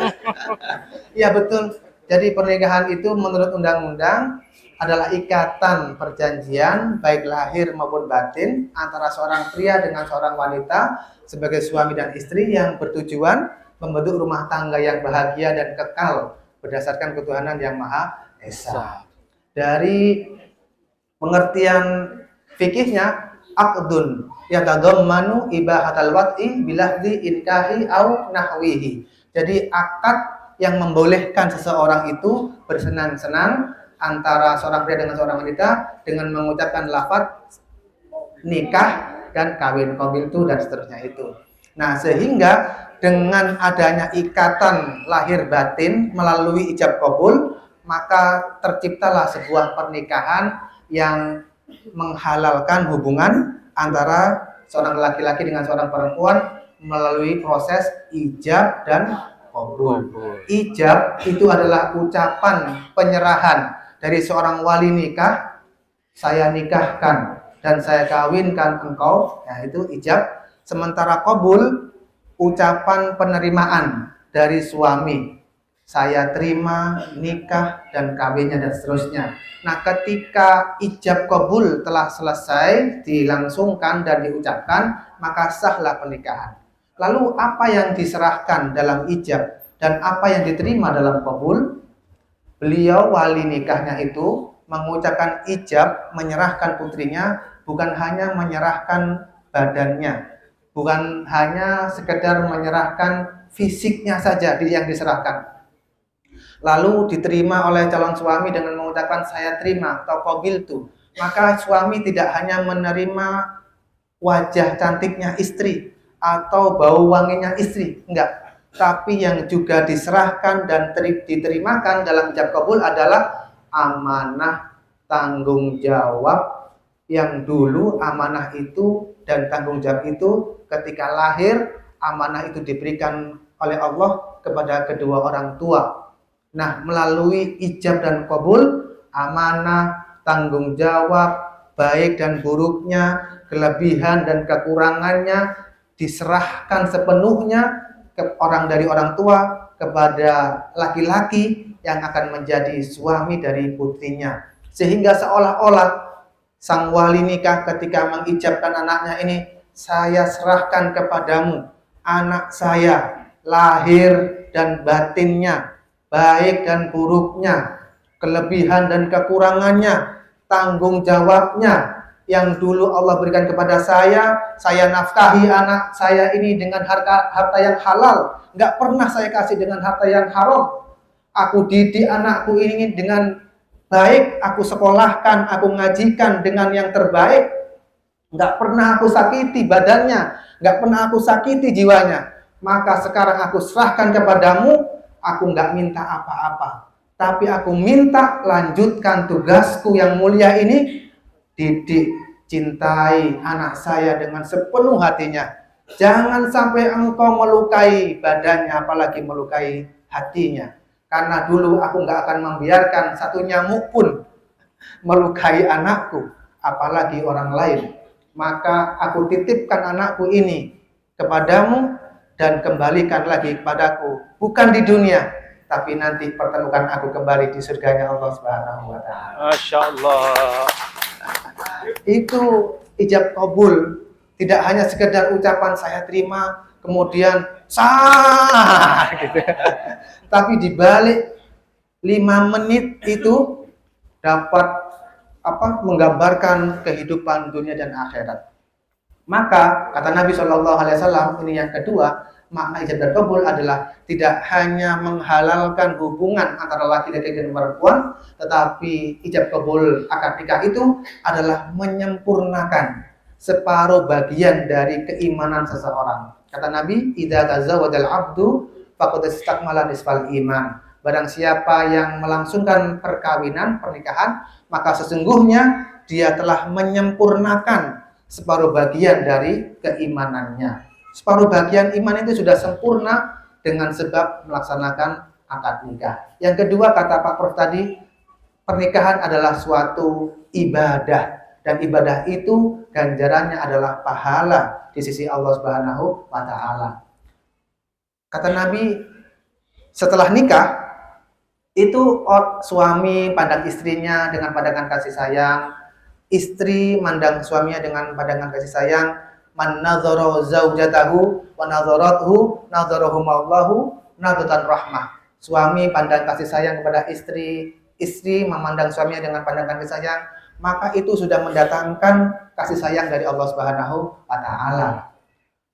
Iya betul. Jadi pernikahan itu menurut undang-undang adalah ikatan perjanjian baik lahir maupun batin antara seorang pria dengan seorang wanita sebagai suami dan istri yang bertujuan membentuk rumah tangga yang bahagia dan kekal berdasarkan ketuhanan yang Maha Esa. Dari pengertian fikihnya, aqdun yatadammanu ibahatal wat'i bilafzi inkahi au nahwihi. Jadi akad yang membolehkan seseorang itu bersenang-senang antara seorang pria dengan seorang wanita dengan mengucapkan lafaz nikah dan kawin qabiltu dan seterusnya itu. Nah, sehingga dengan adanya ikatan lahir batin melalui ijab qabul, maka terciptalah sebuah pernikahan yang menghalalkan hubungan antara seorang laki-laki dengan seorang perempuan melalui proses ijab dan qabul. Ijab itu adalah ucapan penyerahan dari seorang wali nikah, saya nikahkan dan saya kawinkan engkau, ya itu ijab. Sementara qabul, ucapan penerimaan dari suami, saya terima nikah dan kawinnya dan seterusnya. Nah, ketika ijab qabul telah selesai dilangsungkan dan diucapkan, maka sahlah pernikahan. Lalu apa yang diserahkan dalam ijab dan apa yang diterima dalam qabul? Beliau wali nikahnya itu mengucapkan ijab, menyerahkan putrinya, bukan hanya menyerahkan badannya, bukan hanya sekedar menyerahkan fisiknya saja yang diserahkan. Lalu diterima oleh calon suami dengan mengucapkan saya terima atau qabiltu. Maka suami tidak hanya menerima wajah cantiknya istri atau bau wanginya istri, enggak. Tapi yang juga diserahkan dan diterimakan dalam ijab qabul adalah amanah tanggung jawab yang dulu amanah itu dan tanggung jawab itu ketika lahir amanah itu diberikan oleh Allah kepada kedua orang tua. Nah, melalui ijab dan qabul, amanah, tanggung jawab, baik dan buruknya, kelebihan dan kekurangannya diserahkan sepenuhnya ke dari orang tua kepada laki-laki yang akan menjadi suami dari putrinya. Sehingga seolah-olah sang wali nikah ketika mengijabkan anaknya ini, saya serahkan kepadamu anak saya, lahir dan batinnya, baik dan buruknya, kelebihan dan kekurangannya, tanggung jawabnya yang dulu Allah berikan kepada saya nafkahi anak saya ini dengan harta yang halal, nggak pernah saya kasih dengan harta yang haram. Aku didik anakku ini dengan baik, aku sekolahkan, aku ngajikan dengan yang terbaik, nggak pernah aku sakiti badannya, nggak pernah aku sakiti jiwanya. Maka sekarang aku serahkan kepadamu, aku nggak minta apa-apa, tapi aku minta lanjutkan tugasku yang mulia ini, didik, cintai anak saya dengan sepenuh hatinya. Jangan sampai engkau melukai badannya, apalagi melukai hatinya. Karena dulu aku nggak akan membiarkan satu nyamuk pun melukai anakku, apalagi orang lain. Maka aku titipkan anakku ini kepadamu dan kembalikan lagi kepadaku. Bukan di dunia, tapi nanti pertemukan aku kembali di surganya Allah Subhanahu wa Ta'ala. Masya Allah. Itu ijab qabul, tidak hanya sekedar ucapan saya terima kemudian sah gitu. Tapi dibalik 5 menit itu dapat menggambarkan kehidupan dunia dan akhirat. Maka kata Nabi SAW, ini yang kedua, makna ijab dan kabul adalah tidak hanya menghalalkan hubungan antara laki-laki dan perempuan, tetapi ijab kabul akad nikah itu adalah menyempurnakan separuh bagian dari keimanan seseorang. Kata Nabi, idza tazawwajal 'abdu faqad istakmala nisfal iman. Barang siapa yang melangsungkan perkawinan, pernikahan, maka sesungguhnya dia telah menyempurnakan separuh bagian dari keimanannya. Separuh bagian iman itu sudah sempurna dengan sebab melaksanakan akad nikah. Yang kedua, kata Pak Prof tadi, pernikahan adalah suatu ibadah, dan ibadah itu ganjarannya adalah pahala di sisi Allah Subhanahu wa taala. Kata Nabi, setelah nikah itu suami pandang istrinya dengan pandangan kasih sayang, istri mandang suaminya dengan pandangan kasih sayang. Man nazara zaujatahu wa nazarathu nazarahumallahu nadratan rahmah. Suami pandang kasih sayang kepada istri, istri memandang suaminya dengan pandangan kasih sayang, maka itu sudah mendatangkan kasih sayang dari Allah Subhanahu wa taala.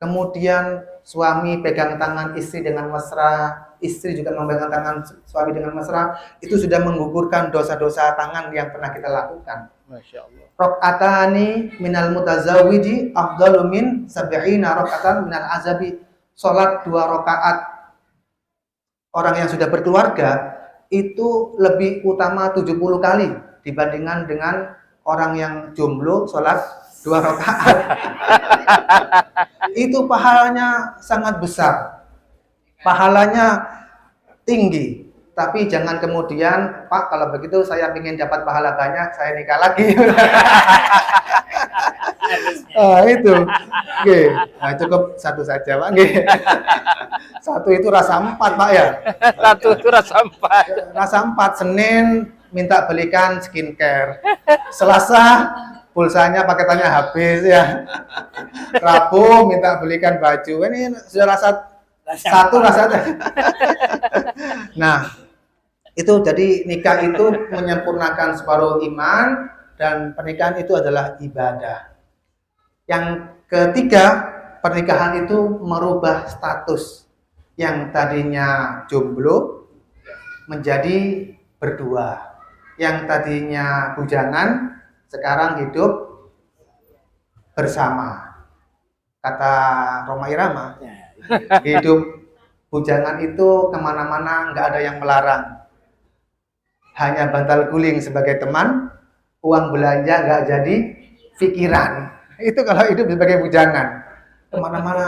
Kemudian suami pegang tangan istri dengan mesra, istri juga memegang tangan suami dengan mesra, itu sudah menggugurkan dosa-dosa tangan yang pernah kita lakukan. Masya Allah. Rok'atani minal mutazawwiji afdalu min sab'ina rok'atan minal azabi. Salat 2 rakaat orang yang sudah berkeluarga itu lebih utama 70 kali dibandingkan dengan orang yang jomblo salat 2 rakaat. Itu pahalanya sangat besar. Pahalanya tinggi. Tapi jangan kemudian, Pak, kalau begitu saya ingin dapat pahala banyak, saya nikah lagi. Itu. Oke. Nah, cukup satu saja, Pak. Oke. Satu itu rasa 4, Pak ya. Satu itu rasa 4. Rasa 4, Senin minta belikan skincare. Selasa pulsanya paketannya habis ya. Rabu minta belikan baju. Ini sudah rasa satu rasanya. Nah, itu jadi nikah itu menyempurnakan separuh iman, dan pernikahan itu adalah ibadah. Yang ketiga, pernikahan itu merubah status yang tadinya jomblo menjadi berdua. Yang tadinya bujangan sekarang hidup bersama. Kata Rhoma Irama, hidup bujangan itu kemana-mana nggak ada yang melarang. Hanya bantal guling sebagai teman, uang belanja nggak jadi pikiran. Itu kalau hidup sebagai bujangan, kemana-mana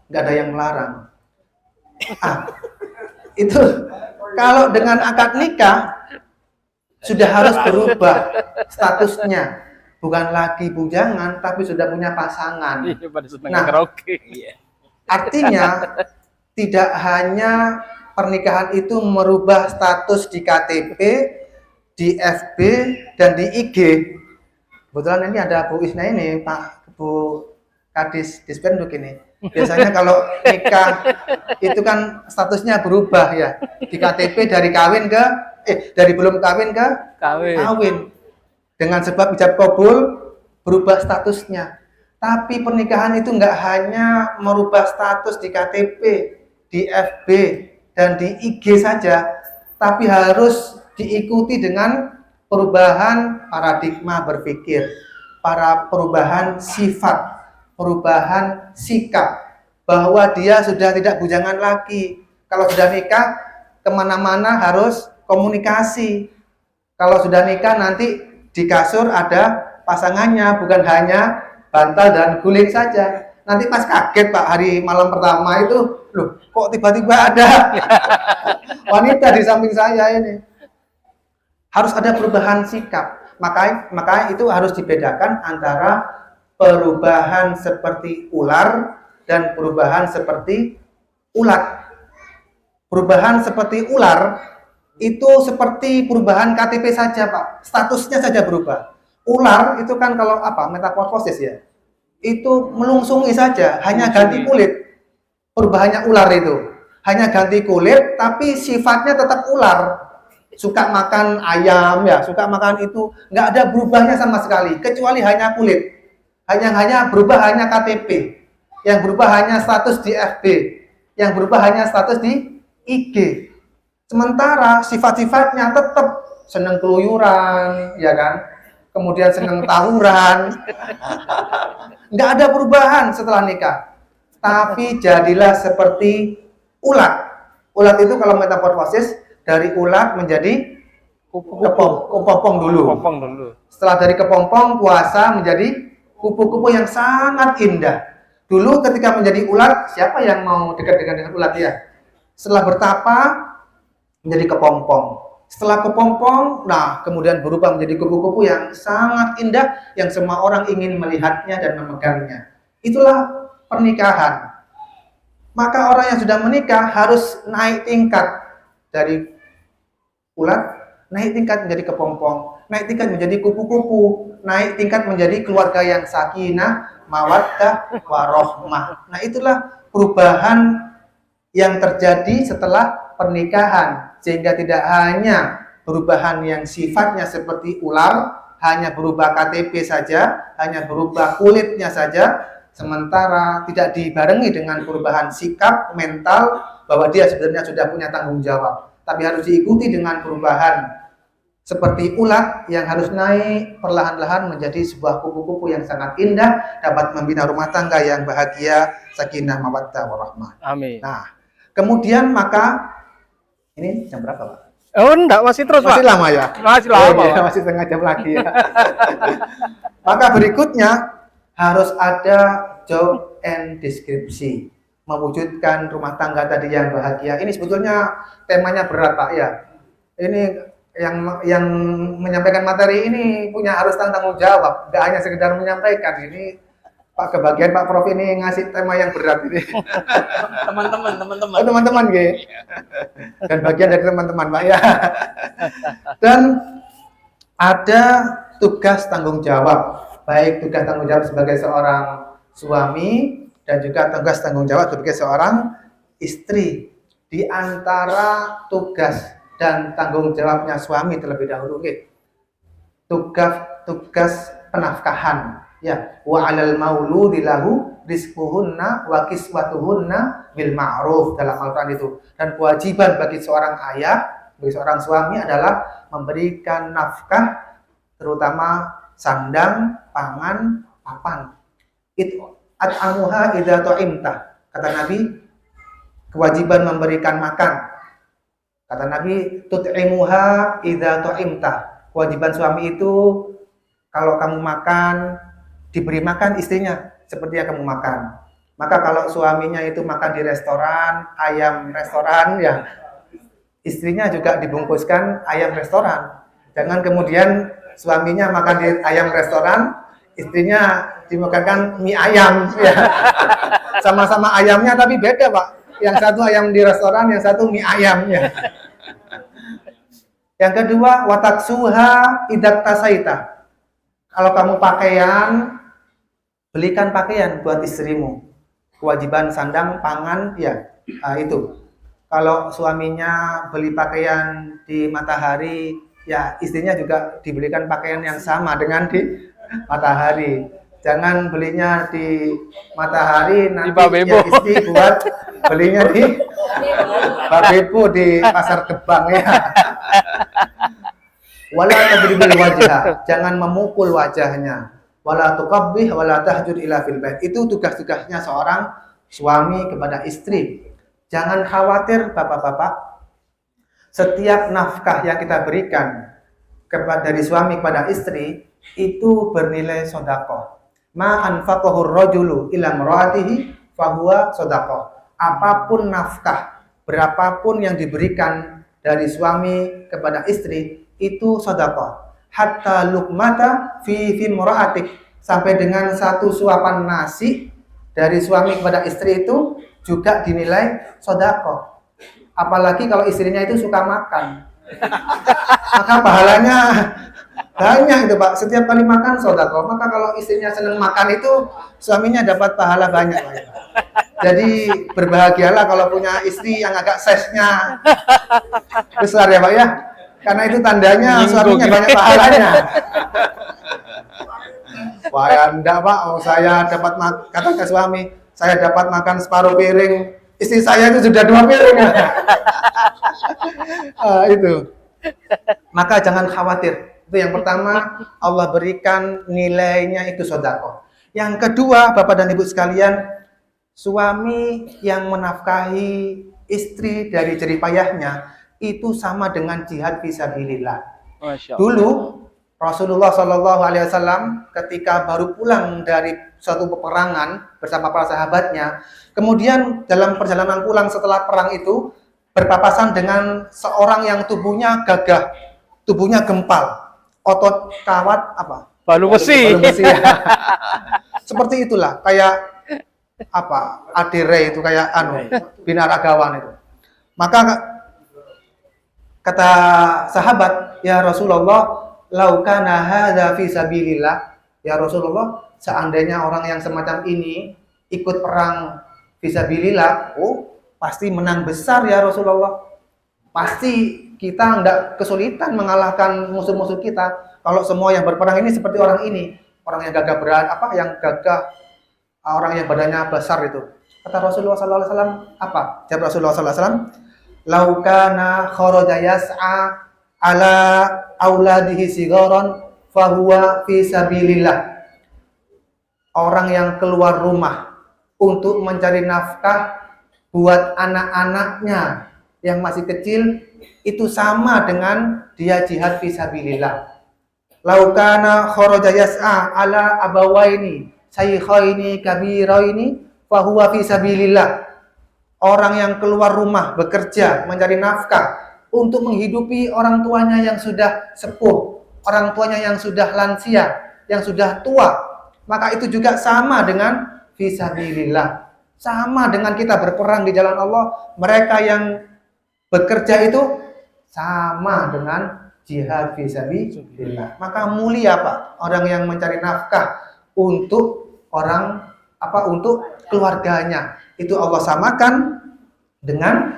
nggak ada yang melarang. Itu kalau dengan akad nikah sudah harus berubah statusnya, bukan lagi bujangan tapi sudah punya pasangan. Nah, artinya tidak hanya pernikahan itu merubah status di KTP, di FB, dan di IG. Kebetulan ini ada Bu Isna ini, Pak Bu Kadis Dispenduk ini. Biasanya kalau nikah itu kan statusnya berubah ya. Di KTP dari kawin ke dari belum kawin ke kawin. Dengan sebab ijab kabul berubah statusnya. Tapi pernikahan itu nggak hanya merubah status di KTP, di FB, dan di IG saja, tapi harus diikuti dengan perubahan paradigma berpikir, perubahan sifat, perubahan sikap, bahwa dia sudah tidak bujangan lagi. Kalau sudah nikah, kemana-mana harus komunikasi. Kalau sudah nikah, nanti di kasur ada pasangannya, bukan hanya bantal dan guling saja. Nanti pas kaget Pak, hari malam pertama itu, loh kok tiba-tiba ada wanita di samping saya ini. Harus ada perubahan sikap. Maka itu harus dibedakan antara perubahan seperti ular dan perubahan seperti ulat. Perubahan seperti ular itu seperti perubahan KTP saja Pak, statusnya saja berubah. Ular itu kan kalau metamorfosis ya, itu melungsungi saja, hanya ganti kulit. Perubahannya ular itu hanya ganti kulit, tapi sifatnya tetap ular. Suka makan ayam ya, suka makan itu, nggak ada berubahnya sama sekali, kecuali hanya kulit. hanya berubah hanya KTP, yang berubah hanya status di FB, yang berubah hanya status di IG. Sementara sifat-sifatnya tetap seneng keluyuran, ya kan? Kemudian seneng tawuran. Nggak ada perubahan setelah nikah. Tapi jadilah seperti ulat. Ulat itu kalau metamorfosis dari ulat menjadi kepompong dulu. Kepompong dulu. Setelah dari kepompong puasa menjadi kupu-kupu yang sangat indah. Dulu ketika menjadi ulat, siapa yang mau dekat dengan ulat ya? Setelah bertapa menjadi kepompong. Setelah kepompong, nah kemudian berubah menjadi kupu-kupu yang sangat indah yang semua orang ingin melihatnya dan memegangnya. Itulah pernikahan. Maka orang yang sudah menikah harus naik tingkat dari ulat, naik tingkat menjadi kepompong, naik tingkat menjadi kupu-kupu, naik tingkat menjadi keluarga yang sakinah, mawaddah, warohmah. Nah itulah perubahan yang terjadi setelah pernikahan. Sehingga tidak hanya perubahan yang sifatnya seperti ular, hanya berubah KTP saja, hanya berubah kulitnya saja, sementara tidak dibarengi dengan perubahan sikap, mental, bahwa dia sebenarnya sudah punya tanggung jawab. Tapi harus diikuti dengan perubahan seperti ulat yang harus naik perlahan-lahan menjadi sebuah kupu-kupu yang sangat indah, dapat membina rumah tangga yang bahagia, sakinah, mawaddah, warahmah. Amin. Nah, kemudian maka ini jam berapa, Pak? Oh, enggak, masih terus, Pak. Masih lama ya? Masih lama, Oh, iya, Pak. masih setengah jam lagi ya. Maka berikutnya harus ada job and deskripsi. Mewujudkan rumah tangga tadi yang bahagia. Ini sebetulnya temanya berat, Pak ya. Ini yang menyampaikan materi ini punya harus tanggung jawab. Tidak hanya sekedar menyampaikan. Ini Pak kebagian Pak Prof ini ngasih tema yang berat ini. Teman-teman. Oh, teman-teman, G. Dan bagian dari teman-teman, Pak ya. Dan ada tugas tanggung jawab, baik tugas tanggung jawab sebagai seorang suami dan juga tugas tanggung jawab sebagai seorang istri. Di antara tugas dan tanggung jawabnya suami terlebih dahulu, G. Tugas penafkahan. Ya, wa 'alal mauludi lahu rizquhunna wa kiswatuhunna bil ma'ruf dalam Al-Qur'an itu. Dan kewajiban bagi seorang ayah, bagi seorang suami adalah memberikan nafkah terutama sandang, pangan, papan. Itu at'amuha idza tu'imta. Kata Nabi, kewajiban memberikan makan. Kata Nabi, tut'imuha idza tu'imta. Kewajiban suami itu kalau kamu makan diberi makan istrinya seperti yang kamu makan. Maka kalau suaminya itu makan di restoran, ayam restoran, ya istrinya juga dibungkuskan ayam restoran. Jangan kemudian suaminya makan di ayam restoran, istrinya dimakankan mie ayam. Ya. Sama-sama ayamnya tapi beda, Pak. Yang satu ayam di restoran, yang satu mie ayam. Ya. Yang kedua, wataksuha idat tasaita. Kalau kamu pakaian, belikan pakaian buat istrimu. Kewajiban sandang, pangan, ya itu. Kalau suaminya beli pakaian di Matahari, ya istrinya juga dibelikan pakaian yang sama dengan di Matahari. Jangan belinya di Matahari, nanti ya istri buat belinya di Babebu di Pasar Gebang ya. Wala tadribil wajha, jangan memukul wajahnya. Wala tuqabbih wala tahjur ila fil bait. Itu tugas-tugasnya seorang suami kepada istri. Jangan khawatir Bapak-bapak. Setiap nafkah yang kita berikan dari suami kepada istri itu bernilai sedekah. Ma anfaqahu ar-rajulu ila imra'atihi fahuwa sedekah. Apapun nafkah, berapapun yang diberikan dari suami kepada istri itu sedekah. Hatta luqmata fi imra'atik, sampai dengan satu suapan nasi dari suami kepada istri itu juga dinilai sedekah. Apalagi kalau istrinya itu suka makan. Maka pahalanya banyak itu, Pak. Setiap kali makan sedekah. Maka kalau istrinya senang makan itu suaminya dapat pahala banyak, Pak. Jadi berbahagialah kalau punya istri yang agak size-nya besar ya, Pak ya. Karena itu tandanya suaminya banyak pahalanya. Wah, ya enggak Pak, oh, saya dapat kata ke suami, saya dapat makan separuh piring, istri saya itu sudah 2 piring. Itu. Maka jangan khawatir. Itu yang pertama, Allah berikan nilainya itu sedekah. Yang kedua, Bapak dan Ibu sekalian, suami yang menafkahi istri dari jerih payahnya itu sama dengan jihad fisabilillah. Masya Allah. Dulu Rasulullah Shallallahu Alaihi Wasallam ketika baru pulang dari suatu peperangan bersama para sahabatnya, kemudian dalam perjalanan pulang setelah perang itu berpapasan dengan seorang yang tubuhnya gagah, tubuhnya gempal, otot kawat apa? Balu besi. Balu besi, ya. Seperti itulah, kayak apa? Adire itu kayak binaragawan itu. Maka kata sahabat, ya Rasulullah, laukana hadza fi sabilillah, ya Rasulullah, seandainya orang yang semacam ini ikut perang fi sabilillah, oh pasti menang besar ya Rasulullah. Pasti kita enggak kesulitan mengalahkan musuh-musuh kita. Kalau semua yang berperang ini seperti orang ini, orang yang gagah berat, orang yang badannya besar itu. Kata Rasulullah sallallahu alaihi wasallam, apa? Jawab Rasulullah sallallahu alaihi wasallam, laukana kharaja yas'a ala auladihi sigaran fahuwa fi sabilillah. Orang yang keluar rumah untuk mencari nafkah buat anak-anaknya yang masih kecil itu sama dengan dia jihad fi sabilillah. Laukana kharaja yas'a ala abawaini shaykhaini kabiraini fahuwa fi sabilillah. Orang yang keluar rumah bekerja mencari nafkah untuk menghidupi orang tuanya yang sudah sepuh, orang tuanya yang sudah lansia, yang sudah tua, maka itu juga sama dengan fisabilillah. Sama dengan kita berperang di jalan Allah, mereka yang bekerja itu sama dengan jihad fisabilillah. Maka mulia Pak, orang yang mencari nafkah untuk untuk keluarganya. Itu Allah samakan dengan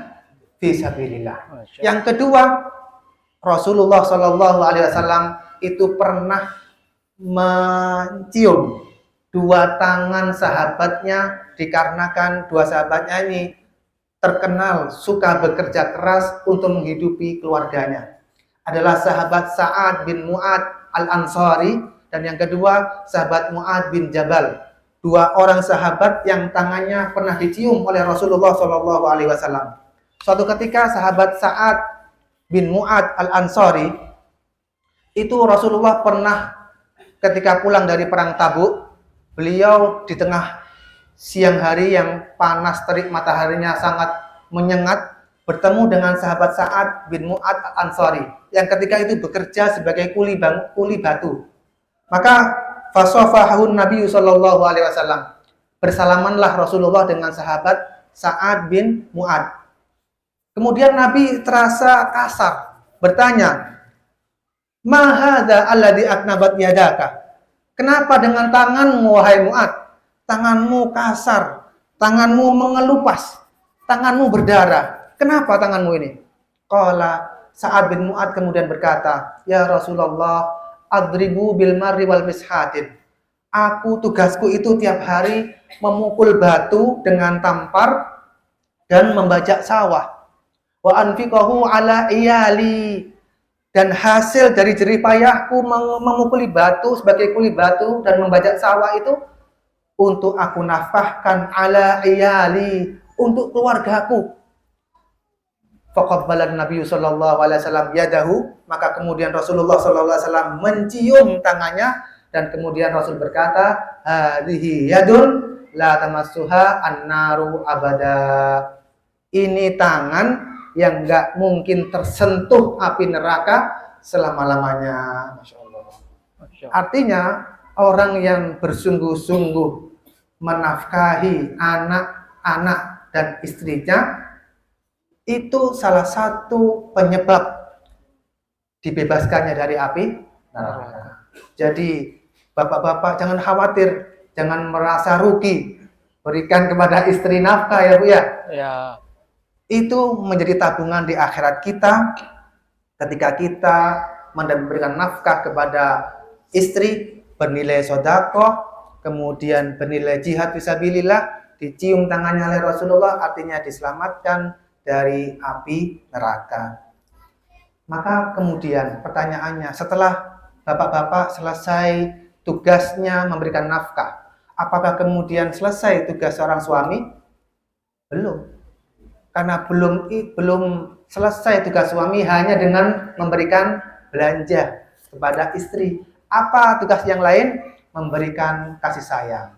fisabilillah. Yang kedua, Rasulullah Shallallahu Alaihi Wasallam itu pernah mencium 2 tangan sahabatnya dikarenakan 2 sahabatnya ini terkenal suka bekerja keras untuk menghidupi keluarganya. Adalah sahabat Sa'ad bin Mu'ad al-Ansari dan yang kedua sahabat Mu'ad bin Jabal. 2 orang sahabat yang tangannya pernah dicium oleh Rasulullah Shallallahu Alaihi Wasallam. Suatu ketika sahabat Sa'ad bin Mu'ad al-Ansari itu Rasulullah pernah ketika pulang dari perang Tabuk, beliau di tengah siang hari yang panas terik mataharinya sangat menyengat bertemu dengan sahabat Sa'ad bin Mu'ad al-Ansari yang ketika itu bekerja sebagai kuli batu. Maka fasafahun Nabi sallallahu alaihi wasallam. Bersalamanlah Rasulullah dengan sahabat Sa'ad bin Mu'ad. Kemudian Nabi terasa kasar, bertanya, "Ma hadza alladhi aknabat yadaka?" Kenapa dengan tanganmu wahai Mu'ad? Tanganmu kasar, tanganmu mengelupas, tanganmu berdarah. Kenapa tanganmu ini? Qala Sa'ad bin Mu'ad kemudian berkata, "Ya Rasulullah, adribu bil marri wal mishatin." Tugasku itu tiap hari memukul batu dengan tampar dan membajak sawah. Wa anfiqahu ala iyali, dan hasil dari jerih payahku memukuli batu sebagai kuli batu dan membajak sawah itu untuk aku nafkahkan ala iyali, untuk keluargaku. Faqabbala Nabi sallallahu alaihi wasallam yadahu, maka kemudian Rasulullah sallallahu alaihi wasallam mencium tangannya dan kemudian Rasul berkata, hadhihi yadun la tamassuha an-naru abada. Ini tangan yang enggak mungkin tersentuh api neraka selama-lamanya. Masya Allah. Artinya orang yang bersungguh-sungguh menafkahi anak-anak dan istrinya itu salah satu penyebab dibebaskannya dari api neraka. Jadi bapak-bapak jangan khawatir, jangan merasa rugi. Berikan kepada istri nafkah ya Bu ya. Ya. Itu menjadi tabungan di akhirat kita ketika kita memberikan nafkah kepada istri, bernilai sedekah, kemudian bernilai jihad fisabilillah, dicium tangannya oleh Rasulullah, artinya diselamatkan dari api neraka. Maka kemudian pertanyaannya, setelah bapak-bapak selesai tugasnya memberikan nafkah, apakah kemudian selesai tugas seorang suami? Belum. Karena belum selesai tugas suami hanya dengan memberikan belanja kepada istri. Apa tugas yang lain? Memberikan kasih sayang.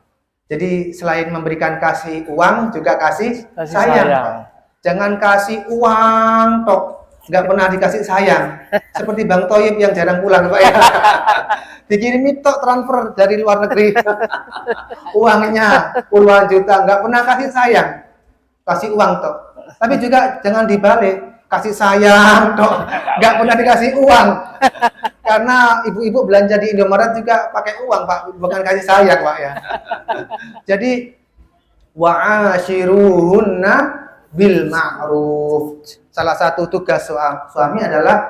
Jadi selain memberikan kasih uang, juga kasih sayang. Jangan kasih uang tok, nggak pernah dikasih sayang. Seperti Bang Toyib yang jarang pulang, Pak ya. Dikirimi tok transfer dari luar negeri. Uangnya puluhan juta, nggak pernah kasih sayang. Kasih uang tok. Tapi juga jangan dibalik, kasih sayang tok, nggak pernah dikasih uang. Karena ibu-ibu belanja di Indomaret juga pakai uang, Pak, bukan kasih sayang, Pak ya. Jadi wa'ashiruhunna bil ma'ruf. Salah satu tugas suami adalah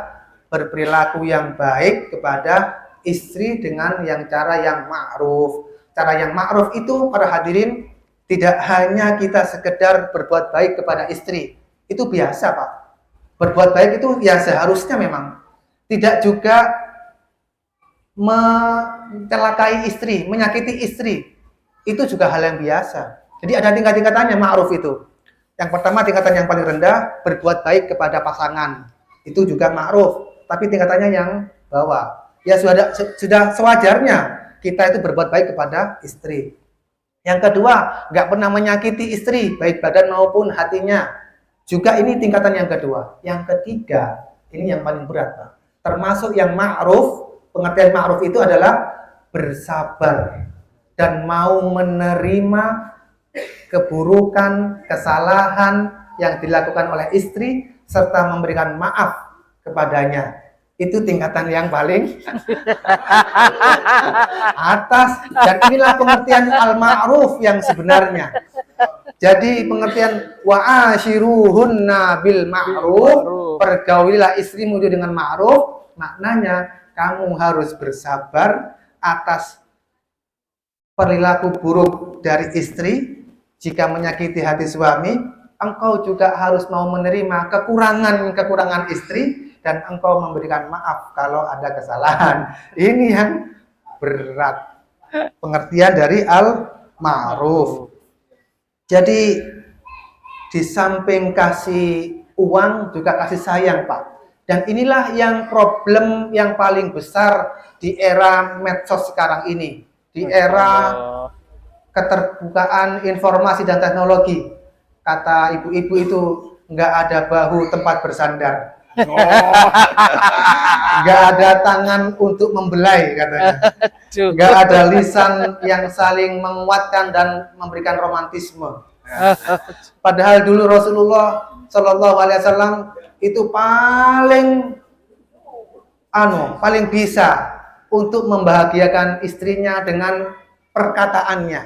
berperilaku yang baik kepada istri dengan cara yang ma'ruf. Cara yang ma'ruf itu, para hadirin, tidak hanya kita sekedar berbuat baik kepada istri. Itu biasa, Pak. Berbuat baik itu ya seharusnya memang. Tidak juga mencelakai istri, menyakiti istri. Itu juga hal yang biasa. Jadi ada tingkat-tingkatannya ma'ruf itu. Yang pertama, tingkatan yang paling rendah, berbuat baik kepada pasangan. Itu juga ma'ruf. Tapi tingkatannya yang bawah. Ya sudah sewajarnya kita itu berbuat baik kepada istri. Yang kedua, nggak pernah menyakiti istri, baik badan maupun hatinya. Juga ini tingkatan yang kedua. Yang ketiga, ini yang paling berat, Pak. Termasuk yang ma'ruf. Pengertian ma'ruf itu adalah bersabar dan mau menerima keburukan, kesalahan yang dilakukan oleh istri serta memberikan maaf kepadanya. Itu tingkatan yang paling atas, dan inilah pengertian al-ma'ruf yang sebenarnya. Jadi pengertian wa'ashiruhunna bil ma'ruf, pergaulilah istrimu dengan ma'ruf, maknanya kamu harus bersabar atas perilaku buruk dari istri. Jika menyakiti hati suami, engkau juga harus mau menerima kekurangan istri, dan engkau memberikan maaf kalau ada kesalahan. Ini yang berat. Pengertian dari al-ma'ruf. Jadi di samping kasih uang juga kasih sayang, Pak. Dan inilah yang problem yang paling besar di era medsos sekarang ini. Di era keterbukaan informasi dan teknologi. Kata ibu-ibu itu, nggak ada bahu tempat bersandar. Nggak ada tangan untuk membelai, katanya. Nggak ada lisan yang saling menguatkan dan memberikan romantisme. Padahal dulu Rasulullah Shallallahu Alaihi Wasallam itu paling bisa untuk membahagiakan istrinya dengan perkataannya.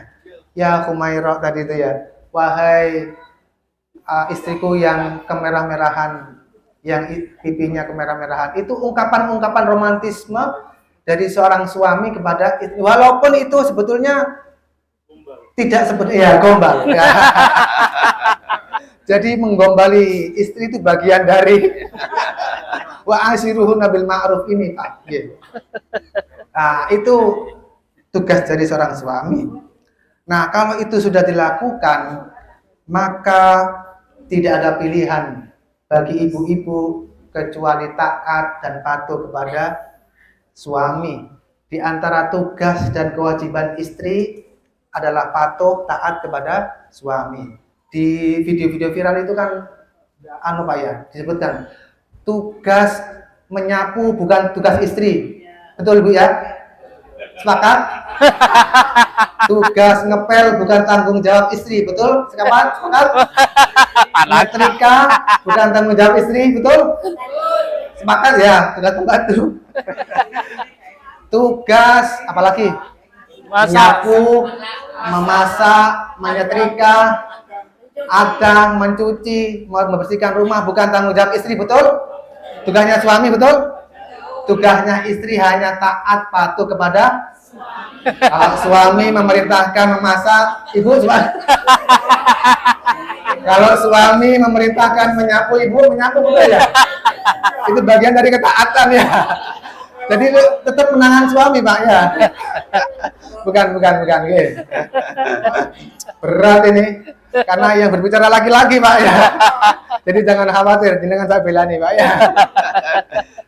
Ya Humairah tadi itu ya, wahai istriku yang kemerah-merahan, yang pipinya kemerah-merahan. Itu ungkapan-ungkapan romantisme dari seorang suami kepada istri. Walaupun itu sebetulnya tidak sebetulnya gombal. Ya. Jadi menggombali istri itu bagian dari wa'ashiruhunna bil ma'ruf ini, Pak. Nah, itu tugas dari seorang suami. Nah, kalau itu sudah dilakukan, maka tidak ada pilihan bagi ibu-ibu kecuali taat dan patuh kepada suami. Di antara tugas dan kewajiban istri adalah patuh taat kepada suami. Di video-video viral itu kan Pak ya, disebutkan tugas menyapu bukan tugas istri. Betul Bu ya? Sepakat? Tugas ngepel bukan tanggung jawab istri. Betul? Sepakat? Nyetrika bukan tanggung jawab istri. Betul? Sepakat ya? Tugas pembantu. Tugas apalagi? Menyapu, memasak, menyetrika, adang, mencuci, membersihkan rumah bukan tanggung jawab istri, betul? Tugasnya suami, betul? Tugasnya istri hanya taat patuh kepada Kalau suami memerintahkan memasak, ibu kalau suami memerintahkan menyapu, ibu menyapu betul ya? Itu bagian dari ketaatan ya. Jadi tetap menangan suami Pak ya. Bukan. Oke. Berat ini. Karena yang berbicara laki-laki Pak ya. Jadi jangan khawatir, jangan saya bela nih Pak ya.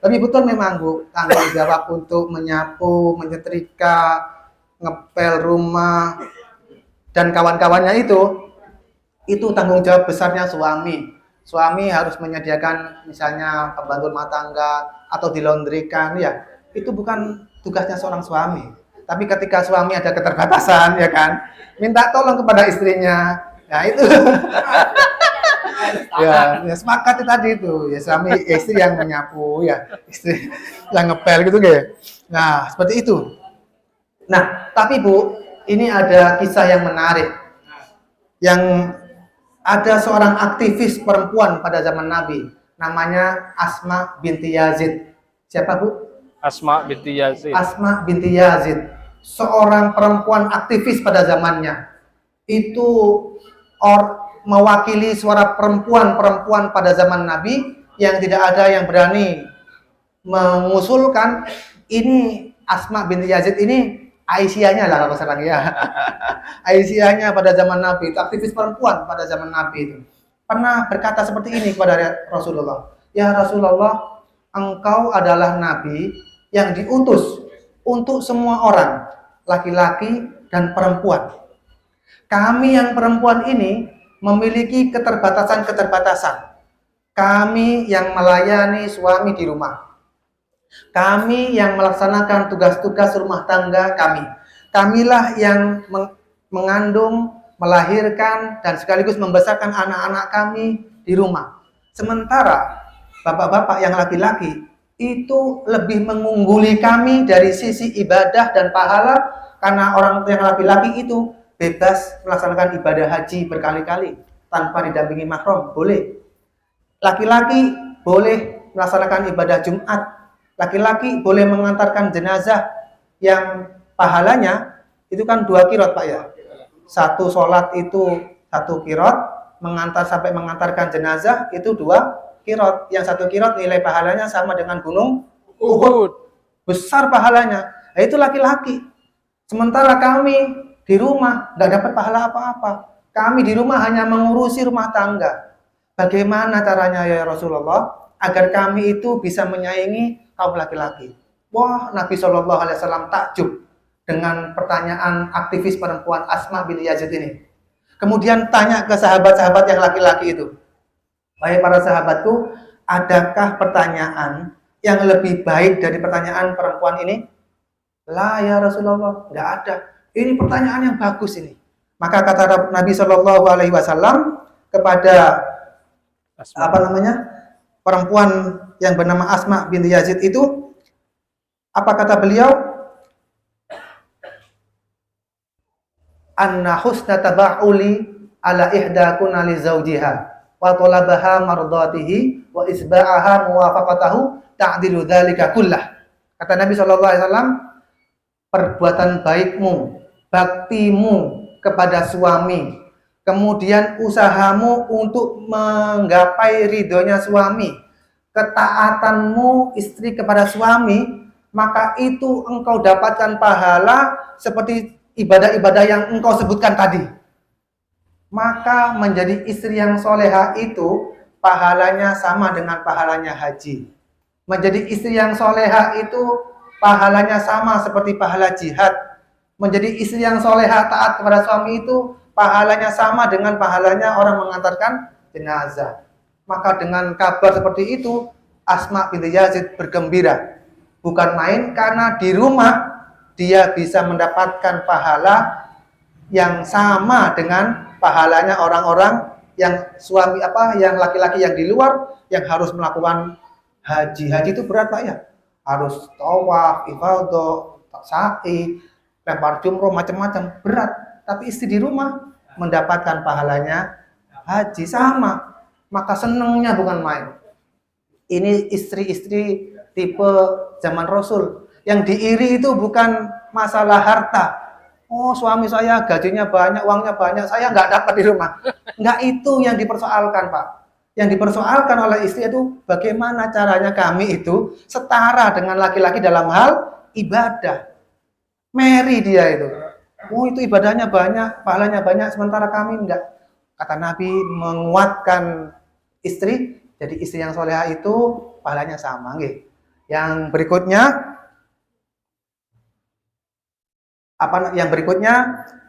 Tapi betul memang Bu, tanggung jawab untuk menyapu, menyetrika, ngepel rumah, dan kawan-kawannya itu tanggung jawab besarnya suami. Suami harus menyediakan misalnya pembantu rumah tangga atau dilondrikan ya. Itu bukan tugasnya seorang suami. Tapi ketika suami ada keterbatasan ya kan, minta tolong kepada istrinya. Ya itu. ya sepakat tadi itu. Ya suami istri yang menyapu ya, istri yang ngepel gitu ya. Nah, seperti itu. Nah, tapi Bu, ini ada kisah yang menarik. Yang ada seorang aktivis perempuan pada zaman Nabi, namanya Asma binti Yazid. Siapa Bu? Asma binti Yazid. Asma binti Yazid, seorang perempuan aktivis pada zamannya. Itu mewakili suara perempuan-perempuan pada zaman Nabi yang tidak ada yang berani mengusulkan ini Asma binti Yazid ini Aisyahnya lah kalau sekarang ya. Aisyahnya pada zaman Nabi, itu aktivis perempuan pada zaman Nabi itu. Pernah berkata seperti ini kepada Rasulullah. Ya Rasulullah, engkau adalah Nabi yang diutus untuk semua orang, laki-laki dan perempuan. Kami yang perempuan ini memiliki keterbatasan-keterbatasan. Kami yang melayani suami di rumah. Kami yang melaksanakan tugas-tugas rumah tangga kami. Kamilah yang mengandung, melahirkan, dan sekaligus membesarkan anak-anak kami di rumah. Sementara bapak-bapak yang laki-laki itu lebih mengungguli kami dari sisi ibadah dan pahala, karena orang yang laki-laki itu bebas melaksanakan ibadah haji berkali-kali tanpa didampingi mahram, boleh. Laki-laki boleh melaksanakan ibadah Jumat. Laki-laki boleh mengantarkan jenazah yang pahalanya itu kan 2 qiraat Pak ya. Satu sholat itu 1 qiraat, sampai mengantarkan jenazah itu 2 qiraat. Yang 1 qiraat nilai pahalanya sama dengan gunung Uhud. Besar pahalanya. Nah, itu laki-laki. Sementara kami di rumah nggak dapat pahala apa-apa. Kami di rumah hanya mengurusi rumah tangga. Bagaimana caranya ya Rasulullah agar kami itu bisa menyaingi kaum laki-laki? Wah, Nabi SAW takjub dengan pertanyaan aktivis perempuan Asma binti Yazid ini. Kemudian tanya ke sahabat-sahabat yang laki-laki itu. Wahai para sahabatku, adakah pertanyaan yang lebih baik dari pertanyaan perempuan ini? La ya Rasulullah, nggak ada. Ini pertanyaan yang bagus ini. Maka kata Nabi SAW kepada perempuan yang bernama Asma binti Yazid itu, apa kata beliau? Anna husna taba'uli ala ihdakuna li zawjiha wa talabaha mardatihi wa isba'aha muwafaqatahu ta'dilu dzalika kullah. Kata Nabi SAW, perbuatan baikmu, baktimu kepada suami, kemudian usahamu untuk menggapai ridhonya suami, ketaatanmu istri kepada suami, maka itu engkau dapatkan pahala seperti ibadah-ibadah yang engkau sebutkan tadi. Maka menjadi istri yang soleha itu pahalanya sama dengan pahalanya haji. Menjadi istri yang soleha itu pahalanya sama seperti pahala jihad. Menjadi istri yang soleha taat kepada suami itu pahalanya sama dengan pahalanya orang mengantarkan jenazah. Maka dengan kabar seperti itu, Asma binti Yazid bergembira. Bukan main, karena di rumah dia bisa mendapatkan pahala yang sama dengan pahalanya orang-orang yang yang laki-laki yang di luar yang harus melakukan haji. Haji itu berat Pak ya. Harus tawaf, ifadah, sa'i, lempar jumroh, macam-macam, berat. Tapi istri di rumah mendapatkan pahalanya haji sama. Maka senangnya bukan main. Ini istri-istri tipe zaman Rasul Yang diiri itu bukan masalah harta. Oh, suami saya gajinya banyak, uangnya banyak, saya nggak dapat di rumah. Nggak itu yang dipersoalkan, Pak. Yang dipersoalkan oleh istri itu bagaimana caranya kami itu setara dengan laki-laki dalam hal ibadah. Mary dia itu. Oh, itu ibadahnya banyak, pahalanya banyak, sementara kami enggak. Kata Nabi menguatkan istri, jadi istri yang soleha itu pahalanya sama. Nggih. Yang berikutnya,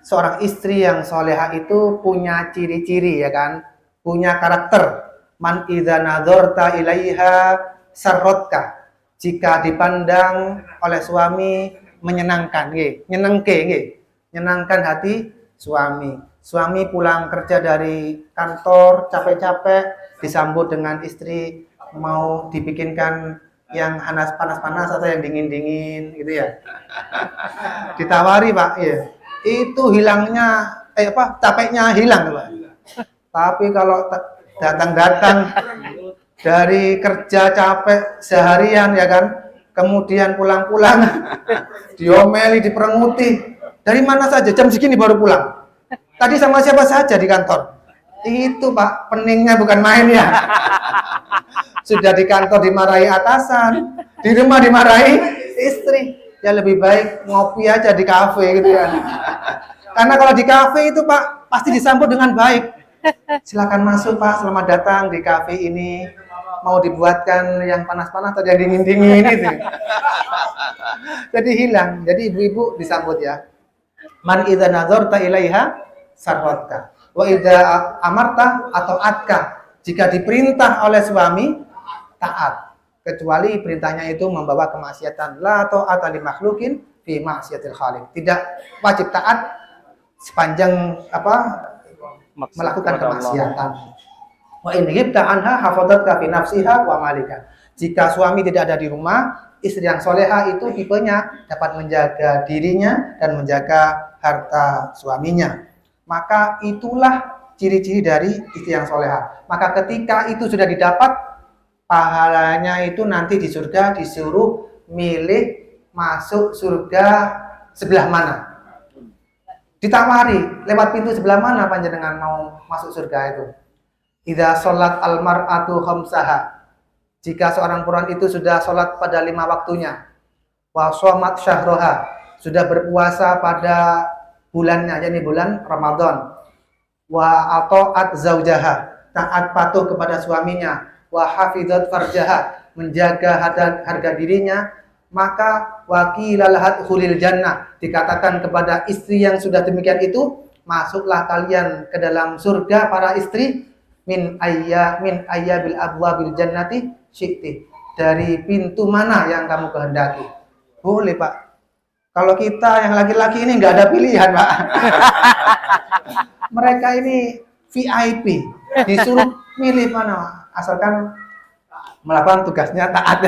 seorang istri yang soleha itu punya ciri-ciri, ya kan? Punya karakter. Man idza nadzarta ilaiha sarrotka. Jika dipandang oleh suami menyenangkan, nggih. Nyenengke, nggih. Nyenangkan hati suami. Suami pulang kerja dari kantor capek-capek, disambut dengan istri, mau dibikinkan yang panas-panas atau yang dingin-dingin gitu ya. Ditawari, Pak, ya. Itu hilangnya capeknya hilang, Pak. Tapi kalau datang-datang dari kerja capek seharian, ya kan, kemudian pulang-pulang diomeli, diperenguti. Dari mana saja, jam segini baru pulang. Tadi sama siapa saja di kantor? Itu, Pak, peningnya bukan main ya. Sudah di kantor dimarahi atasan, di rumah dimarahi istri. Ya lebih baik ngopi aja di kafe gitu kan. Karena kalau di kafe itu, Pak, pasti disambut dengan baik. Silakan masuk, Pak, selamat datang di kafe ini. Mau dibuatkan yang panas-panas atau yang dingin-dingin itu. Jadi hilang. Jadi ibu-ibu disambut ya. Man idza nadzarta ilaiha sarratka. Wa idza amarta atau atka. Jika diperintah oleh suami, taat. Kecuali perintahnya itu membawa kemaksiatan. La ta'ata li makhlukin fi ma'siyatil khaliq. Tidak wajib taat sepanjang melakukan kemaksiatan. Wa in ghibta anha hafadhatka fi nafsiha wa malika. Jika suami tidak ada di rumah, istri yang soleha itu tipenya dapat menjaga dirinya dan menjaga harta suaminya. Maka itulah ciri-ciri dari istri yang soleha. Maka ketika itu sudah didapat, pahalanya itu nanti di surga disuruh milih masuk surga sebelah mana. Ditawari, lewat pintu sebelah mana panjenengan mau masuk surga itu. Idza sholat al-mar'atu khamsaha. Jika seorang perempuan itu sudah sholat pada 5 waktunya. Wa shomat syahroha. Sudah berpuasa pada bulannya, yakni bulan Ramadan. Wa ata'at zaujaha. Taat patuh kepada suaminya. Wa hafizat farjaha. Menjaga harga dirinya. Maka wakilal hadkhulil jannah. Dikatakan kepada istri yang sudah demikian itu, masuklah kalian ke dalam surga para istri. Min ayya bil abwabil jannati syi'ti. Dari pintu mana yang kamu kehendaki. Boleh, Pak. Kalau kita yang laki-laki ini nggak ada pilihan, Pak. Mereka ini VIP. Disuruh milih mana. Asalkan melakukan tugasnya taat.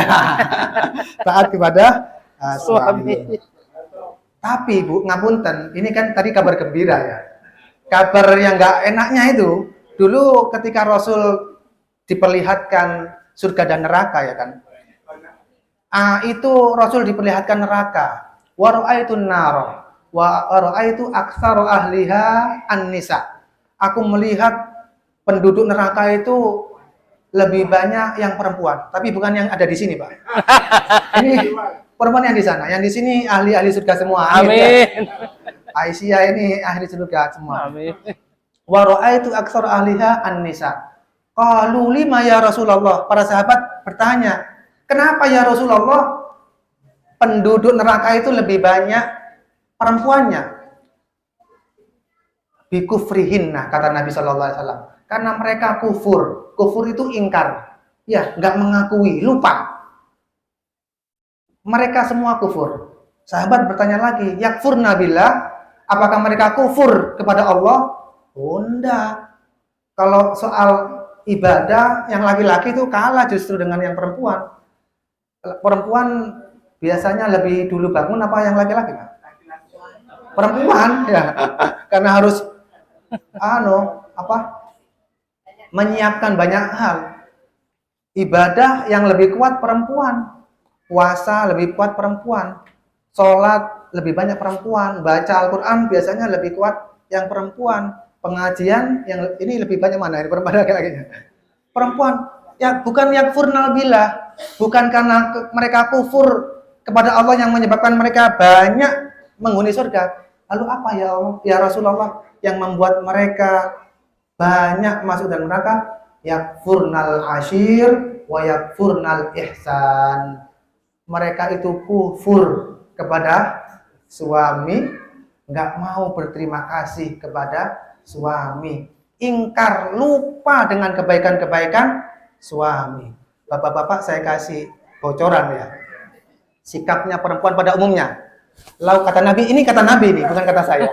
Taat kepada suami. Tapi, Bu, ngapunten. Ini kan tadi kabar gembira ya. Kabar yang nggak enaknya itu. Dulu ketika Rasul diperlihatkan surga dan neraka ya kan. Itu Rasul diperlihatkan neraka. Wa ra'aitu an-nar wa ra'aitu aktsaru ahliha an-nisa. Aku melihat penduduk neraka itu lebih banyak yang perempuan, tapi bukan yang ada di sini, Pak. Ini perempuan yang di sana, yang di sini ahli-ahli surga semua. Amin. Aisyah ini ahli surga semua. Amin. Wa ra'aitu aktsara ahliha an-nisa. Qalu lima ya Rasulullah. Para sahabat bertanya, "Kenapa ya Rasulullah penduduk neraka itu lebih banyak perempuannya?" Bi kufrihinna, kata Nabi sallallahu alaihi wasallam. Karena mereka kufur. Kufur itu ingkar. Ya, enggak mengakui, lupa. Mereka semua kufur. Sahabat bertanya lagi, yakfurna billah, apakah mereka kufur kepada Allah? Enggak. Kalau soal ibadah, yang laki-laki itu kalah justru dengan yang perempuan. Perempuan biasanya lebih dulu bangun apa yang laki-laki? Perempuan, ya. Karena harus menyiapkan banyak hal. Ibadah yang lebih kuat perempuan. puasa lebih kuat perempuan, sholat lebih banyak perempuan, baca Al-Quran biasanya lebih kuat yang perempuan, pengajian yang ini lebih banyak mana ini perempuan laki-lakinya? Perempuan. Ya bukan yakfurnal billah, bukan karena mereka kufur kepada Allah yang menyebabkan mereka banyak menghuni surga. Lalu apa ya Allah, ya Rasulullah yang membuat mereka banyak masuk dalam neraka? Yakfurnal ashir wa yakfurnal ihsan. Mereka itu kufur kepada suami, nggak mau berterima kasih kepada suami, ingkar, lupa dengan kebaikan-kebaikan suami. Bapak-bapak, saya kasih bocoran ya. Sikapnya perempuan pada umumnya. Lau kata Nabi, ini kata Nabi nih, bukan kata saya.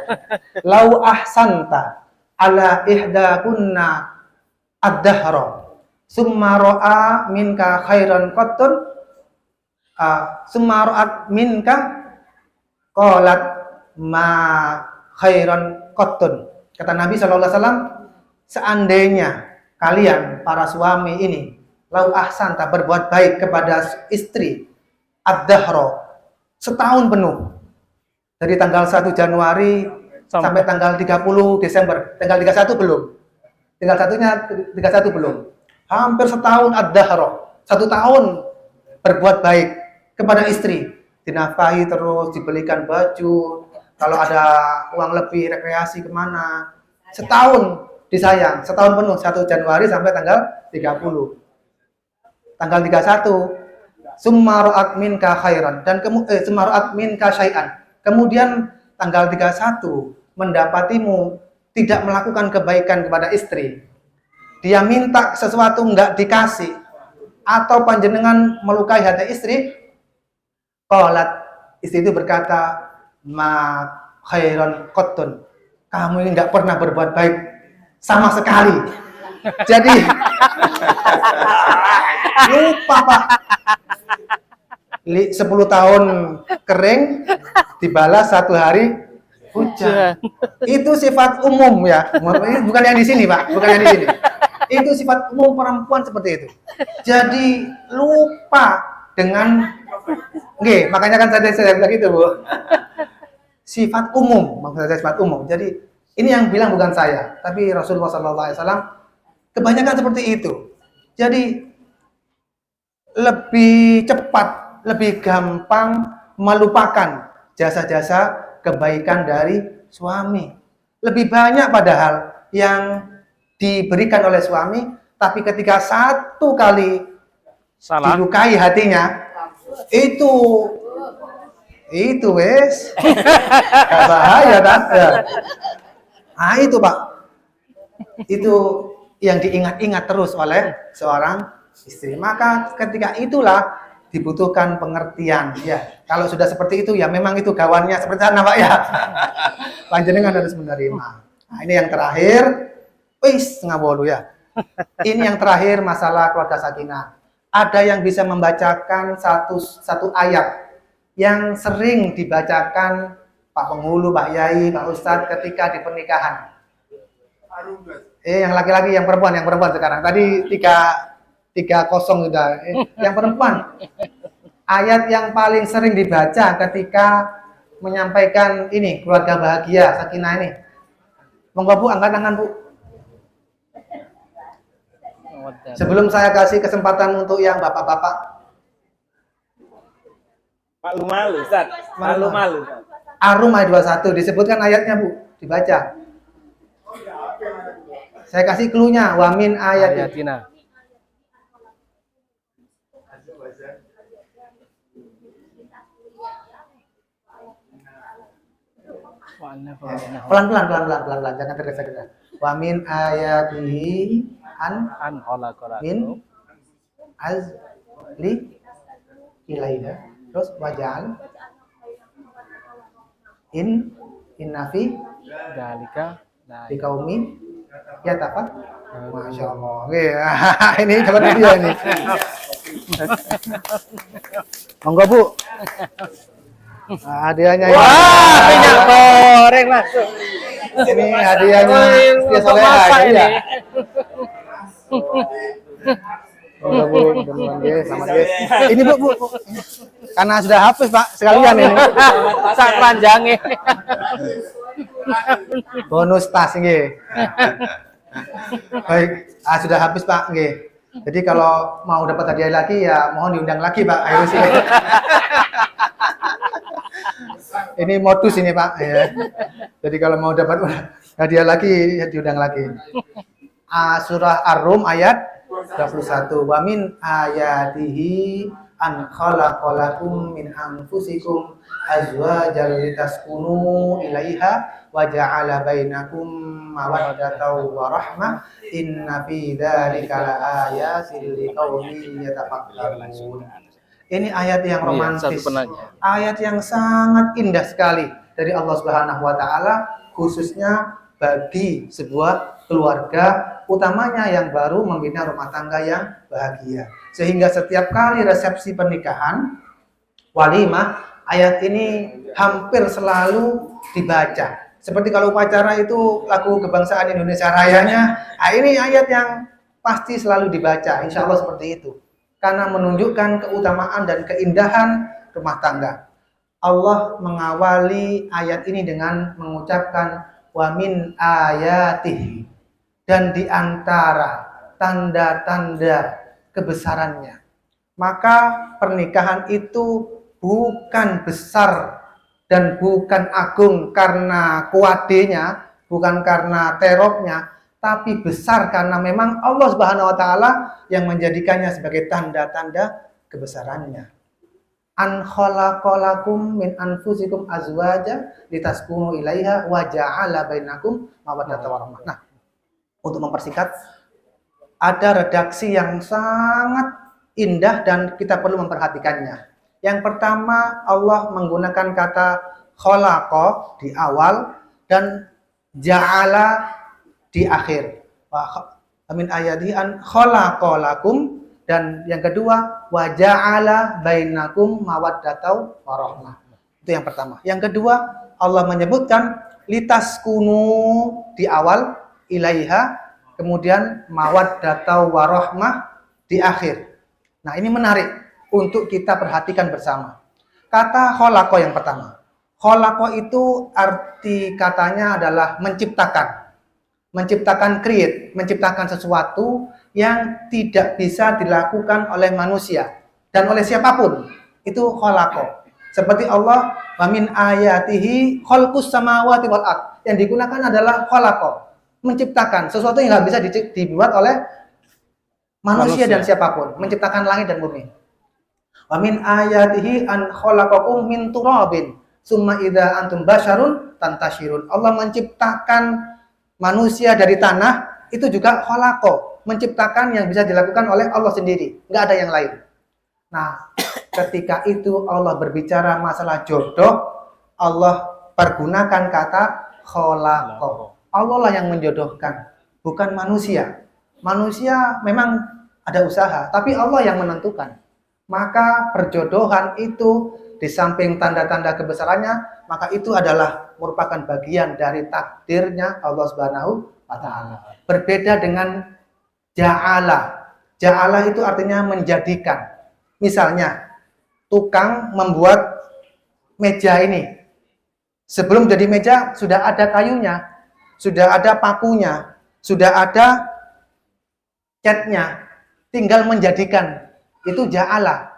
Lau ahsanta ala ihdakunna ad-dahra summa ra'a minka khairan qattun summa ra'at minka qalat ma khairan qattun. Kata Nabi SAW, seandainya kalian para suami ini lau ahsanta berbuat baik kepada istri ad-dahra setahun penuh, dari tanggal 1 Januari sampai tanggal 30 Desember, tanggal 31 belum, tinggal satunya 31 belum, hampir setahun ad-dahra, 1 tahun berbuat baik kepada istri, dinafkahi terus, dibelikan baju, kalau ada uang lebih rekreasi kemana, setahun disayang, setahun penuh, 1 Januari sampai tanggal 30. Tanggal 31, summa ra'at minka khairan, dan summa ra'at minka syai'an. Kemudian tanggal 31 mendapatimu tidak melakukan kebaikan kepada istri. Dia minta sesuatu enggak dikasih, atau panjenengan melukai hati istri. Qalat, istri itu berkata, ma khairan qattun. Kamu ini enggak pernah berbuat baik sama sekali. Jadi lupa Pak. 10 tahun kering dibalas 1 hari hujan. Itu sifat umum ya. Bukan yang di sini Pak, bukan yang di sini. Itu sifat umum perempuan seperti itu. Jadi lupa dengan makanya kan saya bilang gitu, Bu. Sifat umum, maksudnya sifat umum. Jadi ini yang bilang bukan saya, tapi Rasulullah SAW kebanyakan seperti itu. Jadi lebih cepat, lebih gampang melupakan jasa-jasa kebaikan dari suami. Lebih banyak padahal yang diberikan oleh suami, tapi ketika 1 kali dilukai hatinya, itu wes bahaya kan? Ya. Nah itu Pak, itu yang diingat-ingat terus oleh seorang istri. Maka ketika itulah dibutuhkan pengertian. Ya, kalau sudah seperti itu ya memang itu gawannya seperti sana Pak ya. Panjenengan harus menerima. Nah ini yang terakhir, ngabolu ya. Ini yang terakhir masalah keluarga sakinah. Ada yang bisa membacakan satu ayat yang sering dibacakan Pak Penghulu, Pak Yai, Pak Ustadz ketika di pernikahan. Yang laki-laki, yang perempuan sekarang. Tadi 3-0 sudah. Yang perempuan. Ayat yang paling sering dibaca ketika menyampaikan ini keluarga bahagia, sakinah ini. Monggo Bu, angkat tangan Bu. Sebelum saya kasih kesempatan untuk yang bapak-bapak. Malu-malu, Ustaz. Malu-malu. Ar-Rum ayat 21 disebutkan ayatnya Bu, dibaca. Saya kasih clue-nya, wa min ayatina. Pelan-pelan, jangan tergesa-gesa. Wa min ayatihi an min azli ilaina. Terus wajal inna fi dalika di kaumi ya tapak. Masya Allah. Ini dapat dia ini. Monggo Bu. Hadiahnya ini. Wah, minyak goreng langsung. Ini hadiahnya dia soleha ya. Semoga Bu, mudah-mudahan nggih, selamat nggih. Ini Bu, karena sudah hafuz Pak sekalian ini. Sak ranjange. Bonus tas nggih. Baik, sudah habis Pak nggih. Jadi kalau mau dapat hadiah lagi ya mohon diundang lagi Pak Hairus ini. Ini modus ini Pak ya. Jadi kalau mau dapat hadiah lagi ya diundang lagi. Surah Ar-Rum ayat 21. Wa min ayatihi an khalaqalakum min anfusikum azwajan litaskunu ilaiha wa ja'ala bainakum mawaddatan wa rahmah inna fi dzalika laayatin liqaumin yatafakkarun. Ini ayat yang romantis, ayat yang sangat indah sekali dari Allah Subhanahu wa taala khususnya bagi sebuah keluarga, utamanya yang baru membina rumah tangga yang bahagia. Sehingga setiap kali resepsi pernikahan, walimah, ayat ini hampir selalu dibaca. Seperti kalau upacara itu lagu kebangsaan Indonesia Rayanya, ini ayat yang pasti selalu dibaca, insya Allah seperti itu. Karena menunjukkan keutamaan dan keindahan rumah tangga. Allah mengawali ayat ini dengan mengucapkan wa min ayatihi, dan di antara tanda-tanda kebesarannya. Maka pernikahan itu bukan besar dan bukan agung karena kuadenya, bukan karena teroknya, tapi besar karena memang Allah Subhanahu wa taala yang menjadikannya sebagai tanda-tanda kebesarannya. An khalaqalakum min anfusikum azwaja litaskunu ilaiha wa ja'ala bainakum mawaddatan wa rahmah. Nah, untuk mempersingkat, ada redaksi yang sangat indah dan kita perlu memperhatikannya. Yang pertama, Allah menggunakan kata khalaqa di awal dan ja'ala di akhir. Wa min ayatihi an khalaqalakum, dan yang kedua wa ja'ala bainakum mawaddatan wa rahmah. Itu yang pertama. Yang kedua, Allah menyebutkan litaskunu di awal, ilaiha, kemudian mawaddatan wa rahmah di akhir. Nah, ini menarik untuk kita perhatikan bersama. Kata khalaqa yang pertama. Khalaqa itu arti katanya adalah menciptakan. Menciptakan, create, menciptakan sesuatu yang tidak bisa dilakukan oleh manusia dan oleh siapapun. Itu khalaqa. Seperti Allah, wa min ayatihi khalqus samawati wal ard. Yang digunakan adalah khalaqa, menciptakan sesuatu yang nggak bisa dibuat oleh manusia dan siapapun, menciptakan langit dan bumi. Wa min ayatihi an khalaqakum min turabin summa idza antum basyarun tantashirun. Allah menciptakan manusia dari tanah, itu juga khalaqa, menciptakan yang bisa dilakukan oleh Allah sendiri, nggak ada yang lain. Nah, ketika itu Allah berbicara masalah jodoh, Allah pergunakan kata khalaqa. Allah lah yang menjodohkan, bukan manusia. Manusia memang ada usaha, tapi Allah yang menentukan. Maka perjodohan itu di samping tanda-tanda kebesarannya, maka itu adalah merupakan bagian dari takdirnya Allah Subhanahu wa taala. Berbeda dengan ja'ala. Ja'ala itu artinya menjadikan. Misalnya, tukang membuat meja ini. Sebelum jadi meja sudah ada kayunya, sudah ada pakunya, sudah ada catnya, tinggal menjadikan. Itu ja'ala.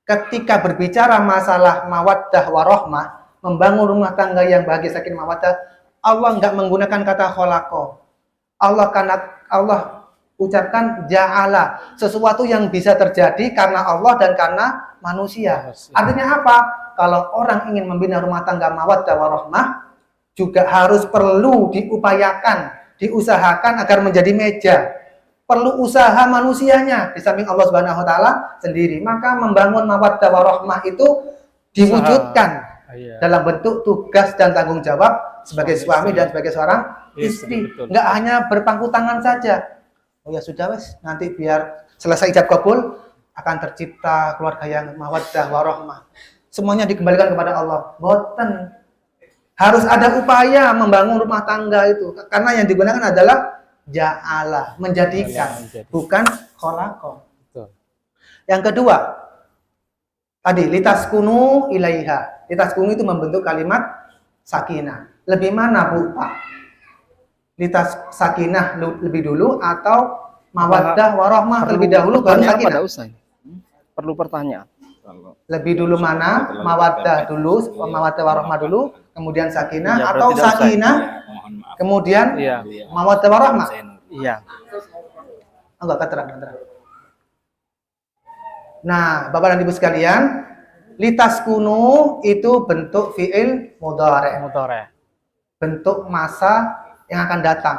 Ketika berbicara masalah mawaddah warahmah, membangun rumah tangga yang bahagia sakin mawaddah, Allah nggak menggunakan kata khalaqa. Allah ucapkan ja'ala, sesuatu yang bisa terjadi karena Allah dan karena manusia. Artinya apa? Kalau orang ingin membina rumah tangga mawaddah warahmah, juga harus perlu diupayakan, diusahakan agar menjadi meja. Perlu usaha manusianya di samping Allah Subhanahu wa taala sendiri. Maka membangun mawaddah warahmah itu diwujudkan dalam bentuk tugas dan tanggung jawab sebagai suami dan sebagai seorang istri. Enggak hanya berpangku tangan saja. Oh ya sudah wes, nanti biar selesai ijab kabul akan tercipta keluarga yang mawaddah warahmah. Semuanya dikembalikan kepada Allah. Boten. Harus ada upaya membangun rumah tangga itu. Karena yang digunakan adalah ja'ala, menjadikan, bukan khalaqa. Yang kedua, tadi litaskunu ilaiha. Litaskunu itu membentuk kalimat sakinah. Lebih mana Bu Pak? Litas sakinah lebih dulu atau mawaddah warahmah lebih dahulu baru pertanyaan sakinah? pada Ustaz. Perlu pertanyaan. Lebih dulu mana? Mawaddah dulu, mawaddah warahmah dulu, kemudian sakinah Ya, atau berarti tidak usah. sakinah kemudian Iya. mawaddah warahmah? Iya. Enggak keterang. Nah, Bapak dan Ibu sekalian, litaskunu itu bentuk fi'il mudhari'. Mudhari'. Bentuk masa yang akan datang,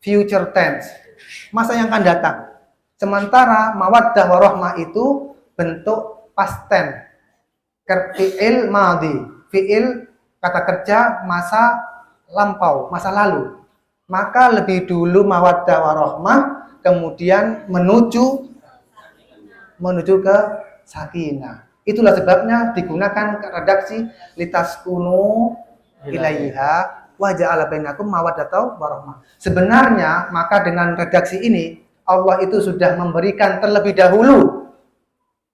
future tense, masa yang akan datang. Sementara mawaddah warahmah itu bentuk past tense, fi'il madhi, fi'il kata kerja masa lampau, masa lalu. Maka lebih dulu mawaddah warahmah, kemudian menuju ke sakinah. Itulah sebabnya digunakan redaksi litaskunu ilaiha wa ja'ala bainakum mawaddatan warahmah. Sebenarnya maka dengan redaksi ini Allah itu sudah memberikan terlebih dahulu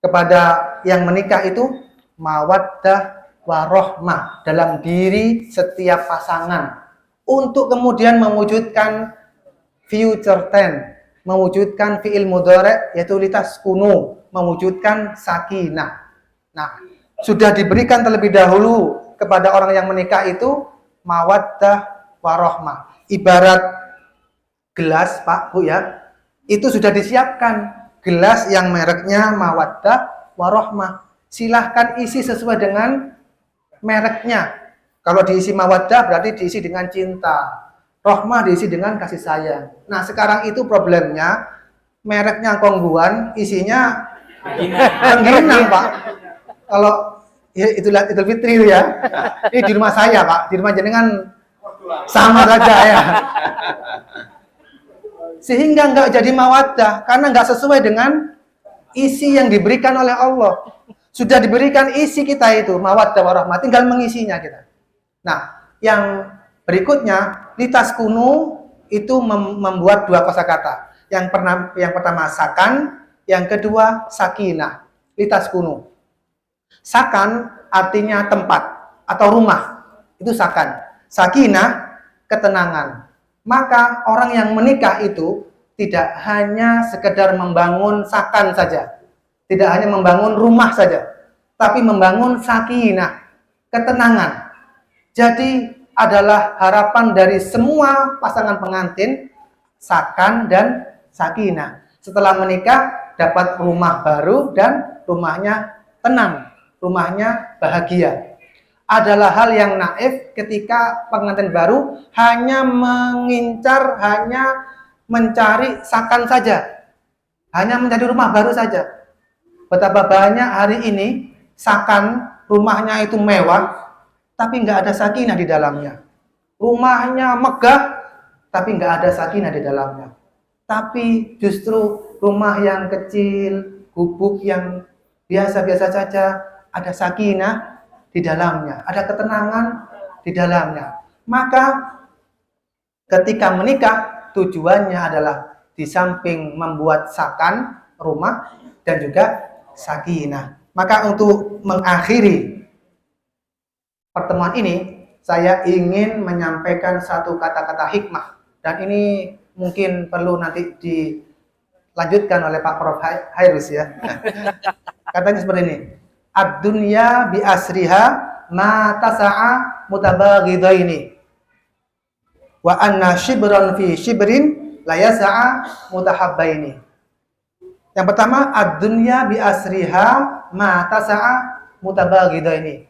kepada yang menikah itu mawaddah warahmah dalam diri setiap pasangan untuk kemudian mewujudkan future tense, mewujudkan fi'il mudhari' yaitu litaskunu, mewujudkan sakinah. Nah, sudah diberikan terlebih dahulu kepada orang yang menikah itu mawaddah warahmah. Ibarat gelas, Pak, Bu ya, itu sudah disiapkan gelas yang mereknya mawaddah warahmah. Silahkan isi sesuai dengan mereknya. Kalau diisi mawaddah berarti diisi dengan cinta. Rahmah diisi dengan kasih sayang. Nah, sekarang itu problemnya mereknya kongguan, isinya rengginang, Pak. Kalau ya, itulah Idul Fitri itu ya. Ini di rumah saya, Pak. Di rumah jenengan sama saja ya. Sehingga nggak jadi mawaddah karena nggak sesuai dengan isi yang diberikan oleh Allah. Sudah diberikan isi kita itu mawaddah warahmah, tinggal mengisinya kita. Nah, yang berikutnya litaskunu itu membuat dua kosakata. Yang pertama sakan, yang kedua sakinah. Litaskunu. Sakan artinya tempat atau rumah. Itu sakan. Sakinah ketenangan. Maka orang yang menikah itu tidak hanya sekedar membangun sakan saja. Tidak hanya membangun rumah saja, tapi membangun sakinah, ketenangan. Jadi adalah harapan dari semua pasangan pengantin, sakan dan sakinah. Setelah menikah dapat rumah baru dan rumahnya tenang, rumahnya bahagia. Adalah hal yang naif ketika pengantin baru hanya mengincar, hanya mencari sakan saja, hanya mencari rumah baru saja. Betapa banyak hari ini sakan rumahnya itu mewah, tapi nggak ada sakinah di dalamnya. Rumahnya megah, tapi nggak ada sakinah di dalamnya. Tapi justru rumah yang kecil, gubuk yang biasa-biasa saja, ada sakinah di dalamnya, ada ketenangan di dalamnya. Maka ketika menikah, tujuannya adalah di samping membuat sakan rumah dan juga sakinah. Maka untuk mengakhiri pertemuan ini, saya ingin menyampaikan satu kata-kata hikmah. Dan ini mungkin perlu nanti dilanjutkan oleh Pak Prof. Hairus ya. Katanya seperti ini. Ad-dunya bi asriha ma tasa'a mutabaghidaini. Wa anna shibran fi shibrin la yasa'a mutahabbaini. Yang pertama, ad-dunya bi asriha ma tasa'a mutabaghidaini.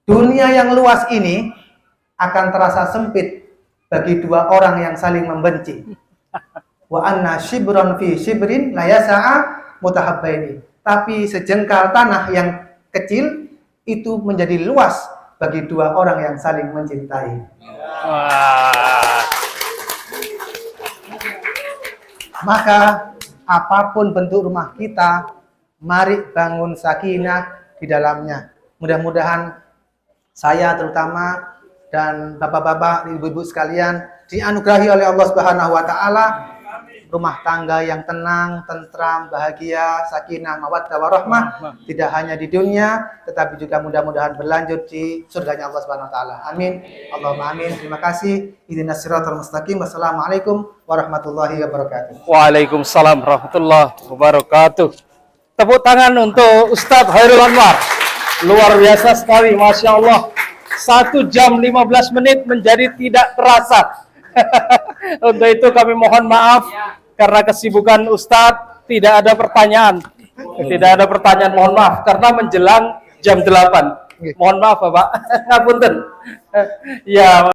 Dunia yang luas ini akan terasa sempit bagi dua orang yang saling membenci. Wa anna shibran fi shibrin la yasa'a mutahabbaini. Tapi sejengkal tanah yang kecil itu menjadi luas bagi dua orang yang saling mencintai. Wah. Maka apapun bentuk rumah kita, mari bangun sakinah di dalamnya. Mudah-mudahan saya terutama dan bapak-bapak, ibu-ibu sekalian dianugerahi oleh Allah Subhanahu wa taala rumah tangga yang tenang, tentram, bahagia, sakinah, mawaddah warahmah, tidak hanya di dunia tetapi juga mudah-mudahan berlanjut di surganya Allah Subhanahu wa taala. Amin. Allahumma amin. Terima kasih. Ihdinas siratal mustaqim. Wassalamualaikum warahmatullahi wabarakatuh. Waalaikumsalam warahmatullahi wabarakatuh. Tepuk tangan untuk Ustadz Khairul Anwar. Luar biasa sekali, Masya Allah. 1 jam 15 menit menjadi tidak terasa. Untuk itu kami mohon maaf karena kesibukan Ustadz, tidak ada pertanyaan. Tidak ada pertanyaan, mohon maaf karena menjelang jam 8. Mohon maaf Bapak. Ngapunten. Ya.